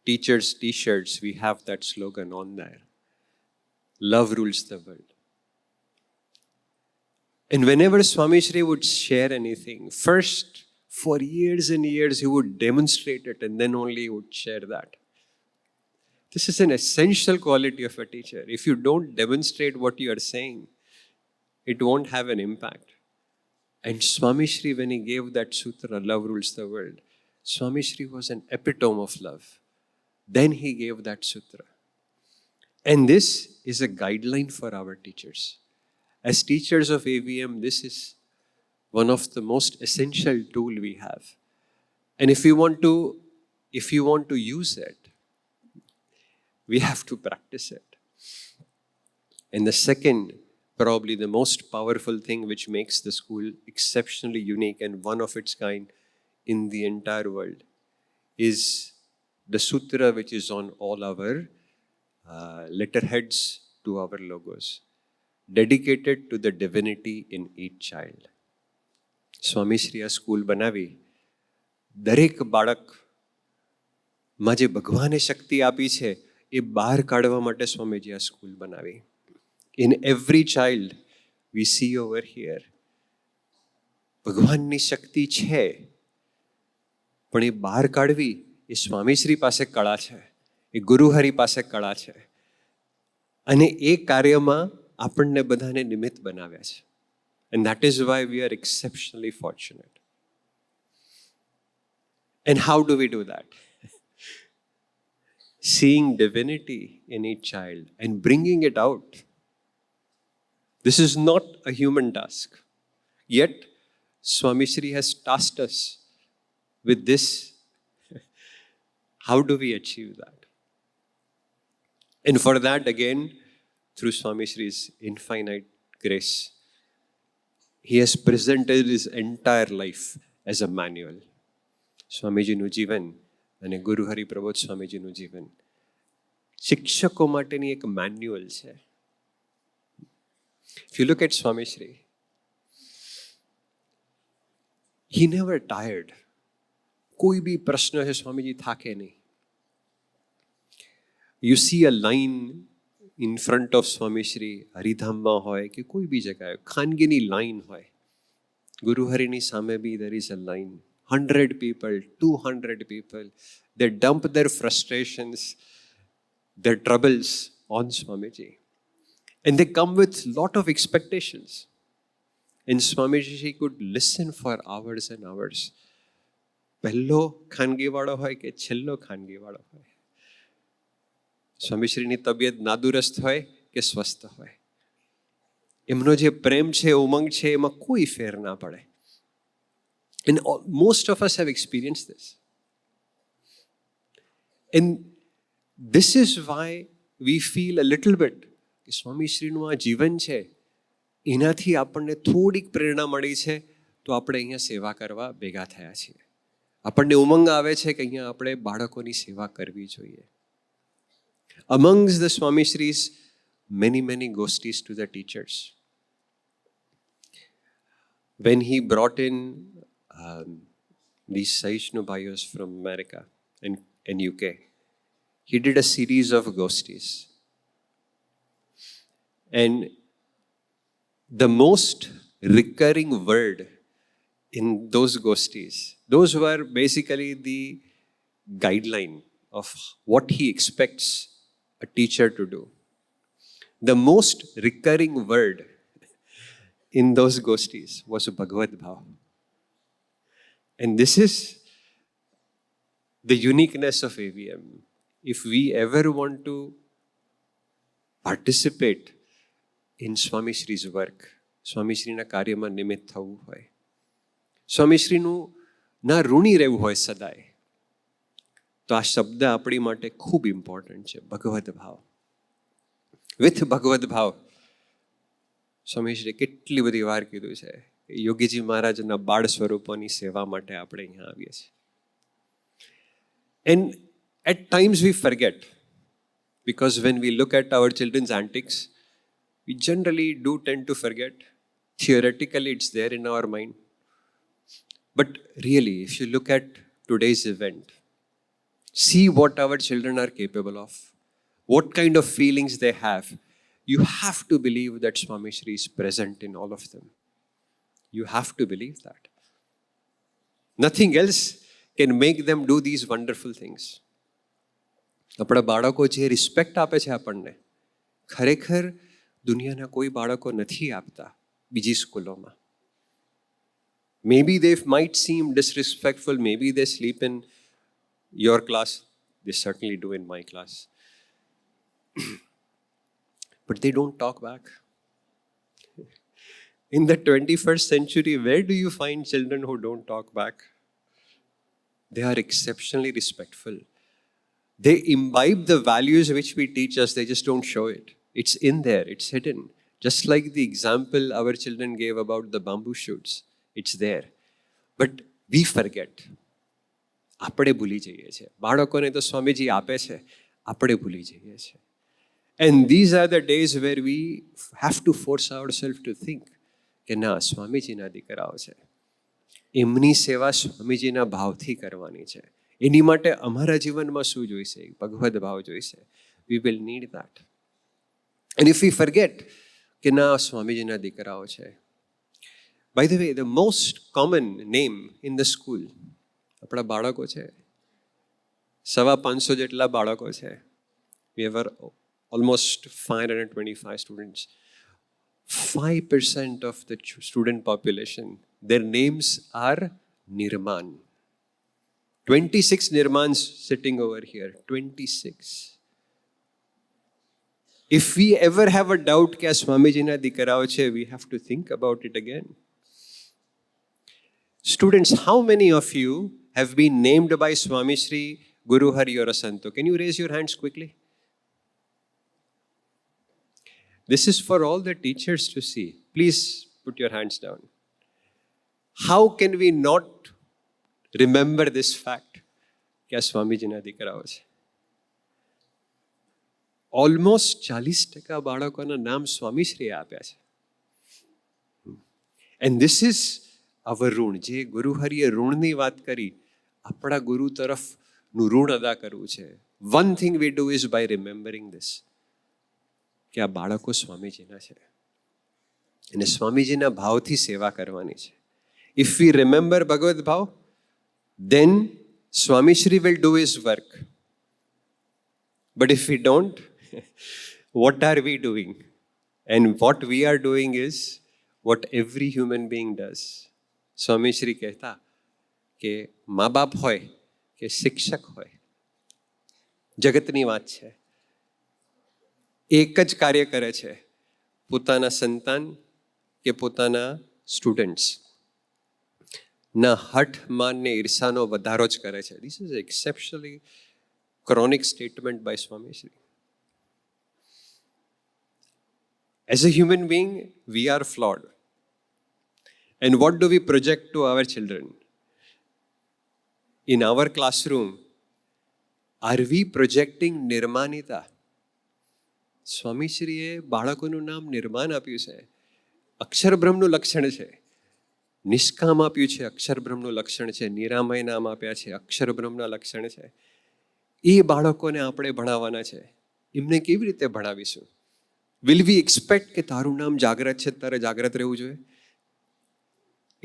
teachers' t-shirts, we have that slogan on there. Love rules the world. And whenever Swami Shri would share anything, first, for years and years, he would demonstrate it and then only he would share that. This is an essential quality of a teacher. If you don't demonstrate what you are saying, it won't have an impact. And Swami Shri, when he gave that sutra, love rules the world, Swami Shri was an epitome of love. Then he gave that sutra. And this is a guideline for our teachers. As teachers of AVM, this is one of the most essential tool we have. And if you want to use it, we have to practice it. And the second, probably the most powerful thing which makes the school exceptionally unique and one of its kind in the entire world is the sutra which is on all our letterheads to our logos, dedicated to the divinity in each child. Swami Shri a school બનાવી દરેક બાળકમાં જે ભગવાને શક્તિ આપી છે એ બહાર કાઢવા માટે સ્વામીજી આ સ્કૂલ બનાવી. In every child we see over here ભગવાનની શક્તિ છે, પણ એ બહાર કાઢવી એ સ્વામીશ્રી પાસે કળા છે, એ ગુરુહરિ પાસે કળા છે. અને એ કાર્યમાં આપણને બધાને નિમિત્ત બનાવ્યા છે. And that is why we are exceptionally fortunate. And how do we do that? Seeing divinity in each child and bringing it out. This is not a human task. Yet, Swami Shri has tasked us with this. How do we achieve that? And for that, again, through Swami Shri's infinite grace, he has presented his entire life as a manual. સ્વામીજીનું જીવન અને ગુરુ હરિ પ્રબોધ સ્વામીજીનું જીવન શિક્ષકો માટેની એક manual છે. If you look at Swami Shri, he never tired. કોઈ બી પ્રશ્ન છે સ્વામીજી થાકે નહીં. You see a line in front of Swami Shri, હરિધામમાં હોય કે કોઈ બી જગ્યાએ ખાનગીની લાઈન હોય, ગુરુ હરિની સામે બી there is a line. 100 people, 200 people, they dump their frustrations, their troubles on Swamiji. And they come with lot of expectations. And Swamiji could listen for hours and hours. પહેલો ખાનગીવાળો હોય કે છેલ્લો ખાનગીવાળો હોય, સ્વામીશ્રીની તબિયત નાદુરસ્ત હોય કે સ્વસ્થ હોય, એમનો જે પ્રેમ છે, ઉમંગ છે, એમાં કોઈ ફેર ના પડે. And most of us have experienced this. And this is why we feel a little bit કે સ્વામી શ્રીનું આ જીવન છે એનાથી આપણને થોડીક પ્રેરણા મળી છે, તો આપણે અહીંયા સેવા કરવા ભેગા થયા છીએ. આપણને ઉમંગ આવે છે કે અહીંયા આપણે બાળકોની સેવા કરવી જોઈએ. Amongst the Swami Shris, many, many gostis to the teachers. When he brought in these Saishnu Bhaios from America and UK, he did a series of gostis. And the most recurring word in those gostis, those were basically the guideline of what he expects a teacher to do. The most recurring word in those gostis was Bhagavad Bhav. And this is the uniqueness of AVM. If we ever want to participate in Swami Shri's work, સ્વામી શ્રીના કાર્યમાં નિમિત્ત થવું હોય, સ્વામી શ્રીનું ના ઋણી રહેવું હોય સદાય, તો આ શબ્દ આપણી માટે ખૂબ ઇમ્પોર્ટન્ટ છે, ભગવદ ભાવ. વિથ ભગવદ ભાવ સ્વામી શ્રી કેટલી બધી વાર કીધું છે, યોગીજી મહારાજના બાળ સ્વરૂપોની સેવા માટે આપણે અહીંયા આવીએ છીએ. And at times we forget, because when we look at our children's antics, we generally do tend to forget. Theoretically, it's there in our mind. But really, if you look at today's event, see what our children are capable of, what kind of feelings they have. You have to believe that Swami Shri is present in all of them. You have to believe that. Nothing else can make them do these wonderful things. આપણા બાળકો જે respect આપે છે આપણને, ખરેખર દુનિયાના કોઈ બાળકો નથી આપતા બીજી સ્કૂલોમાં. Maybe they might seem disrespectful, maybe they sleep in your class, they certainly do in my class. But they don't talk back. In the 21st century, where do you find children who don't talk back? They are exceptionally respectful. They imbibe the values which we teach us, they just don't show it. It's in there, it's hidden. Just like the example our children gave about the bamboo shoots, it's there. But we forget. આપણે ભૂલી જઈએ છીએ. બાળકોને તો સ્વામીજી આપે છે, આપણે ભૂલી જઈએ છીએ. And these are the days where we have to force ourselves to think કે ના, સ્વામીજીના દીકરાઓ છે, એમની સેવા સ્વામીજીના ભાવથી કરવાની છે. એની માટે અમારા જીવનમાં શું જોઈશે? ભગવદ ભાવ જોઈશે. We will need that. And if we forget કે ના, સ્વામીજીના દીકરાઓ છે. By the way, the most common name in the school, આપણા બાળકો છે, 550 જેટલા બાળકો છે. We have almost 525 students. 5% of the student population, their names are Nirman. 26 Nirmans sitting over here. 26. If we ever have a doubt कि Swamiji na dikarao che, we have to think about it again. Students, how many of you have been named by Swami Shri, Guru Hari or a Santo? Can you raise your hands quickly? This is for all the teachers to see. Please put your hands down. How can we not remember this fact कि Swamiji na dikarao che? Almost 40% બાળકોના નામ સ્વામીશ્રીએ આપ્યા છે. And this is our ઋણ. જે ગુરુ હરિએ ઋણની વાત કરી, આપણા ગુરુ તરફનું ઋણ અદા કરવું છે. One thing we do is by remembering this, કે આ બાળકો સ્વામીજીના છે અને સ્વામીજીના ભાવથી સેવા કરવાની છે. If we remember Bhagavad Bhav, then Swami Shri will do his work. But if we don't, what are we doing? And what we are doing is what every human being does. Swami Shri કહેતા કે મા બાપ હોય કે શિક્ષક હોય, જગતની વાત છે, એક જ કાર્ય કરે છે, પોતાના સંતાન કે પોતાના સ્ટુડન્ટ્સ ના હઠ માન ને ઈર્ષાનો વધારો જ કરે છે. This is exceptionally chronic statement by Swami Shri. As a human being, we are flawed. And what do we project to our children? In our classroom, are we projecting Nirmanita? સ્વામીશ્રીએ બાળકોનું નામ નિર્માણ આપ્યું છે, અક્ષરબ્રહ્મનું લક્ષણ છે. નિષ્કામ આપ્યું છે, અક્ષરબ્રહ્મનું લક્ષણ છે. નિરામય નામ આપ્યા છે, અક્ષરબ્રહ્મના લક્ષણ છે. એ બાળકોને આપણે ભણાવવાના છે. એમને કેવી રીતે ભણાવીશું? વિલ વી એક્સપેક્ટ કે તારું નામ જાગ્રત છે, તારે જાગ્રત રહેવું જોઈએ?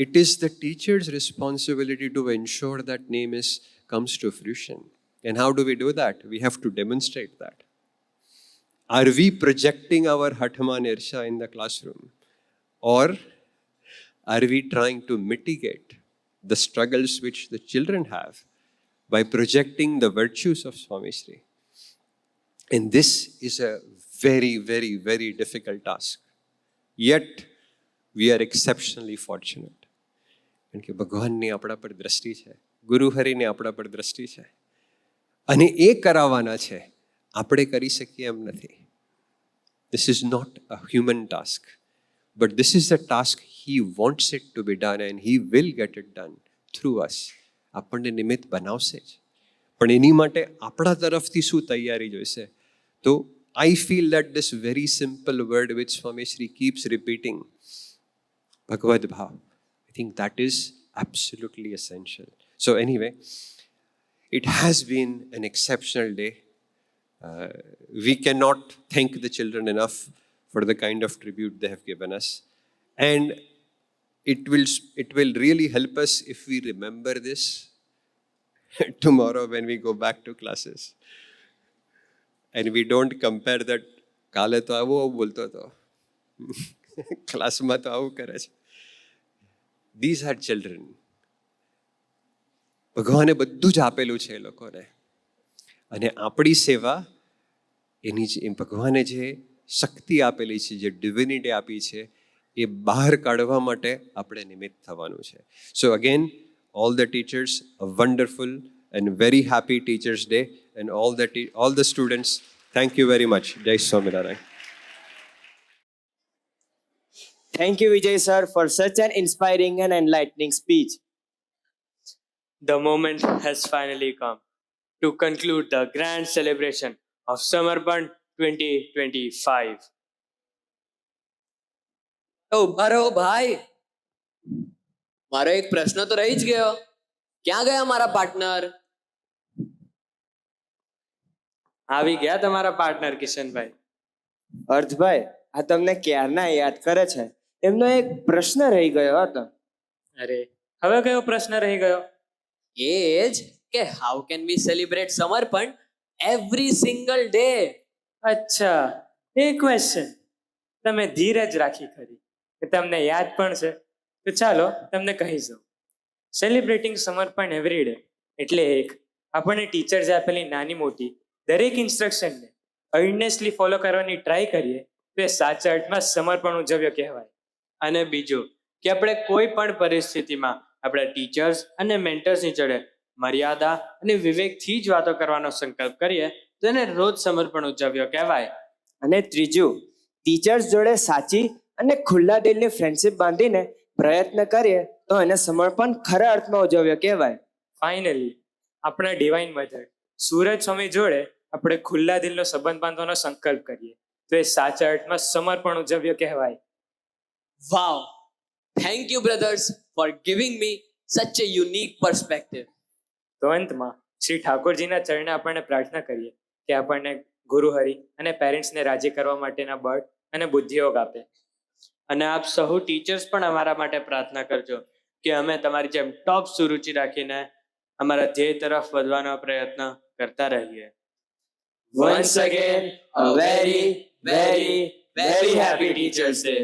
It is the teacher's responsibility to ensure that name comes to fruition. And how do we do that? We have to demonstrate that. Are we projecting our Hatman Irsha in the classroom? Or are we trying to mitigate the struggles which the children have by projecting the virtues of Swami Shri? And this is a very, very, very difficult task. Yet, we are exceptionally fortunate. કારણ કે ભગવાનની આપણા પર દ્રષ્ટિ છે, ગુરુહરિની આપણા પર દ્રષ્ટિ છે, અને એ કરાવવાના છે. આપણે કરી શકીએ એમ નથી. This is not a human task, but this is the task He wants it to be done and He will get it done through us. આપણને નિમિત્ત બનાવશે જ, પણ એની માટે આપણા તરફથી શું તૈયારી જોઈશે? તો I feel that this very simple word which Swami Shri keeps repeating, Bhagavad Bhav, I think that is absolutely essential. So anyway, it has been an exceptional day. We cannot thank the children enough for the kind of tribute they have given us. And it will really help us if we remember this tomorrow when we go back to classes. And we don't compare that, કાલે તો આવું બોલતો હતો, ક્લાસમાં તો આવું કરે છે. These are children. ભગવાને બધું જ આપેલું છે એ લોકોને, અને આપણી સેવા એની જે ભગવાને જે શક્તિ આપેલી છે, જે ડિવિનિટી આપી છે, એ બહાર કાઢવા માટે આપણે નિમિત્ત થવાનું છે. સો again, all the teachers, a wonderful and very happy Teachers' Day, and all the students, thank you very much. Jai Swaminarayan. Thank you, Vijay sir, for such an inspiring and enlightening speech. The moment has finally come to conclude the grand celebration of Samarpan 2025. ઉભા રહો ભાઈ, મારો એક પ્રશ્ન તો રહી જ ગયો. ક્યાં ગયા મારા પાર્ટનર? આવી ગયા તમારા પાર્ટનર કિશનભાઈ. અર્થભાઈ, આ તમને ક્યારના યાદ કરે છે. એમનો એક પ્રશ્ન રહી ગયો હતો. અરે, હવે કયો પ્રશ્ન રહી ગયો? એ જ કે હાઉ કેન વી સેલિબ્રેટ સમર્પણ એવરી સિંગલ ડે? અચ્છા, એ ક્વેશ્ચન તમે ધીરજ રાખી ખરી કે તમને યાદ પણ છે. તો ચાલો તમને કહી દઉં. સેલિબ્રેટિંગ સમર્પણ એવરી ડે એટલે એક આપણને ટીચર્સ આપેલી નાની મોટી દરેક ઇન્સ્ટ્રક્શનને અર્નેસ્ટલી ફોલો કરવાની ટ્રાય કરીએ તો એ સાચા અર્થમાં સમર્પણ ઉજવ્યો કહેવાય. અને બીજું કે આપણે કોઈ પણ પરિસ્થિતિમાં આપણા ટીચર્સ અને મેન્ટર્સની જોડે મર્યાદા અને વિવેકથી જ વાતો કરવાનો સંકલ્પ કરીએ તો એને રોજ સમર્પણ ઉજવ્યો કહેવાય. અને ત્રીજું, ટીચર્સ જોડે સાચી અને ખુલ્લા દિલની ફ્રેન્ડશિપ બાંધીને પ્રયત્ન કરીએ તો એને સમર્પણ ખરા અર્થમાં ઉજવ્યો કહેવાય. ફાઇનલી, આપણા ડિવાઇન મધર સૂરજ સ્વામી જોડે આપણે ખુલ્લા દિલનો સંબંધ બાંધવાનો સંકલ્પ કરીએ તો એ સાચા અર્થમાં સમર્પણ ઉજવ્યો કહેવાય. Wow, thank you brothers for giving me such a unique perspective. તો અંતમાં શ્રી ઠાકોરજીના ચરણે આપણને પ્રાર્થના કરીએ કે આપણને ગુરુહરિ અને પેરેન્ટ્સને રાજી કરવા માટેના બળ અને બુદ્ધિયોગ આપે. અને આપ સહુ ટીચર્સ પણ અમારા માટે પ્રાર્થના કરજો કે અમે તમારી જેમ ટોપ સુરુચિ રાખીને અમારા ધ્યેય તરફ વધવાનો પ્રયત્ન કરતા રહીએ. Once again, a very, very, very happy Teachers' Day.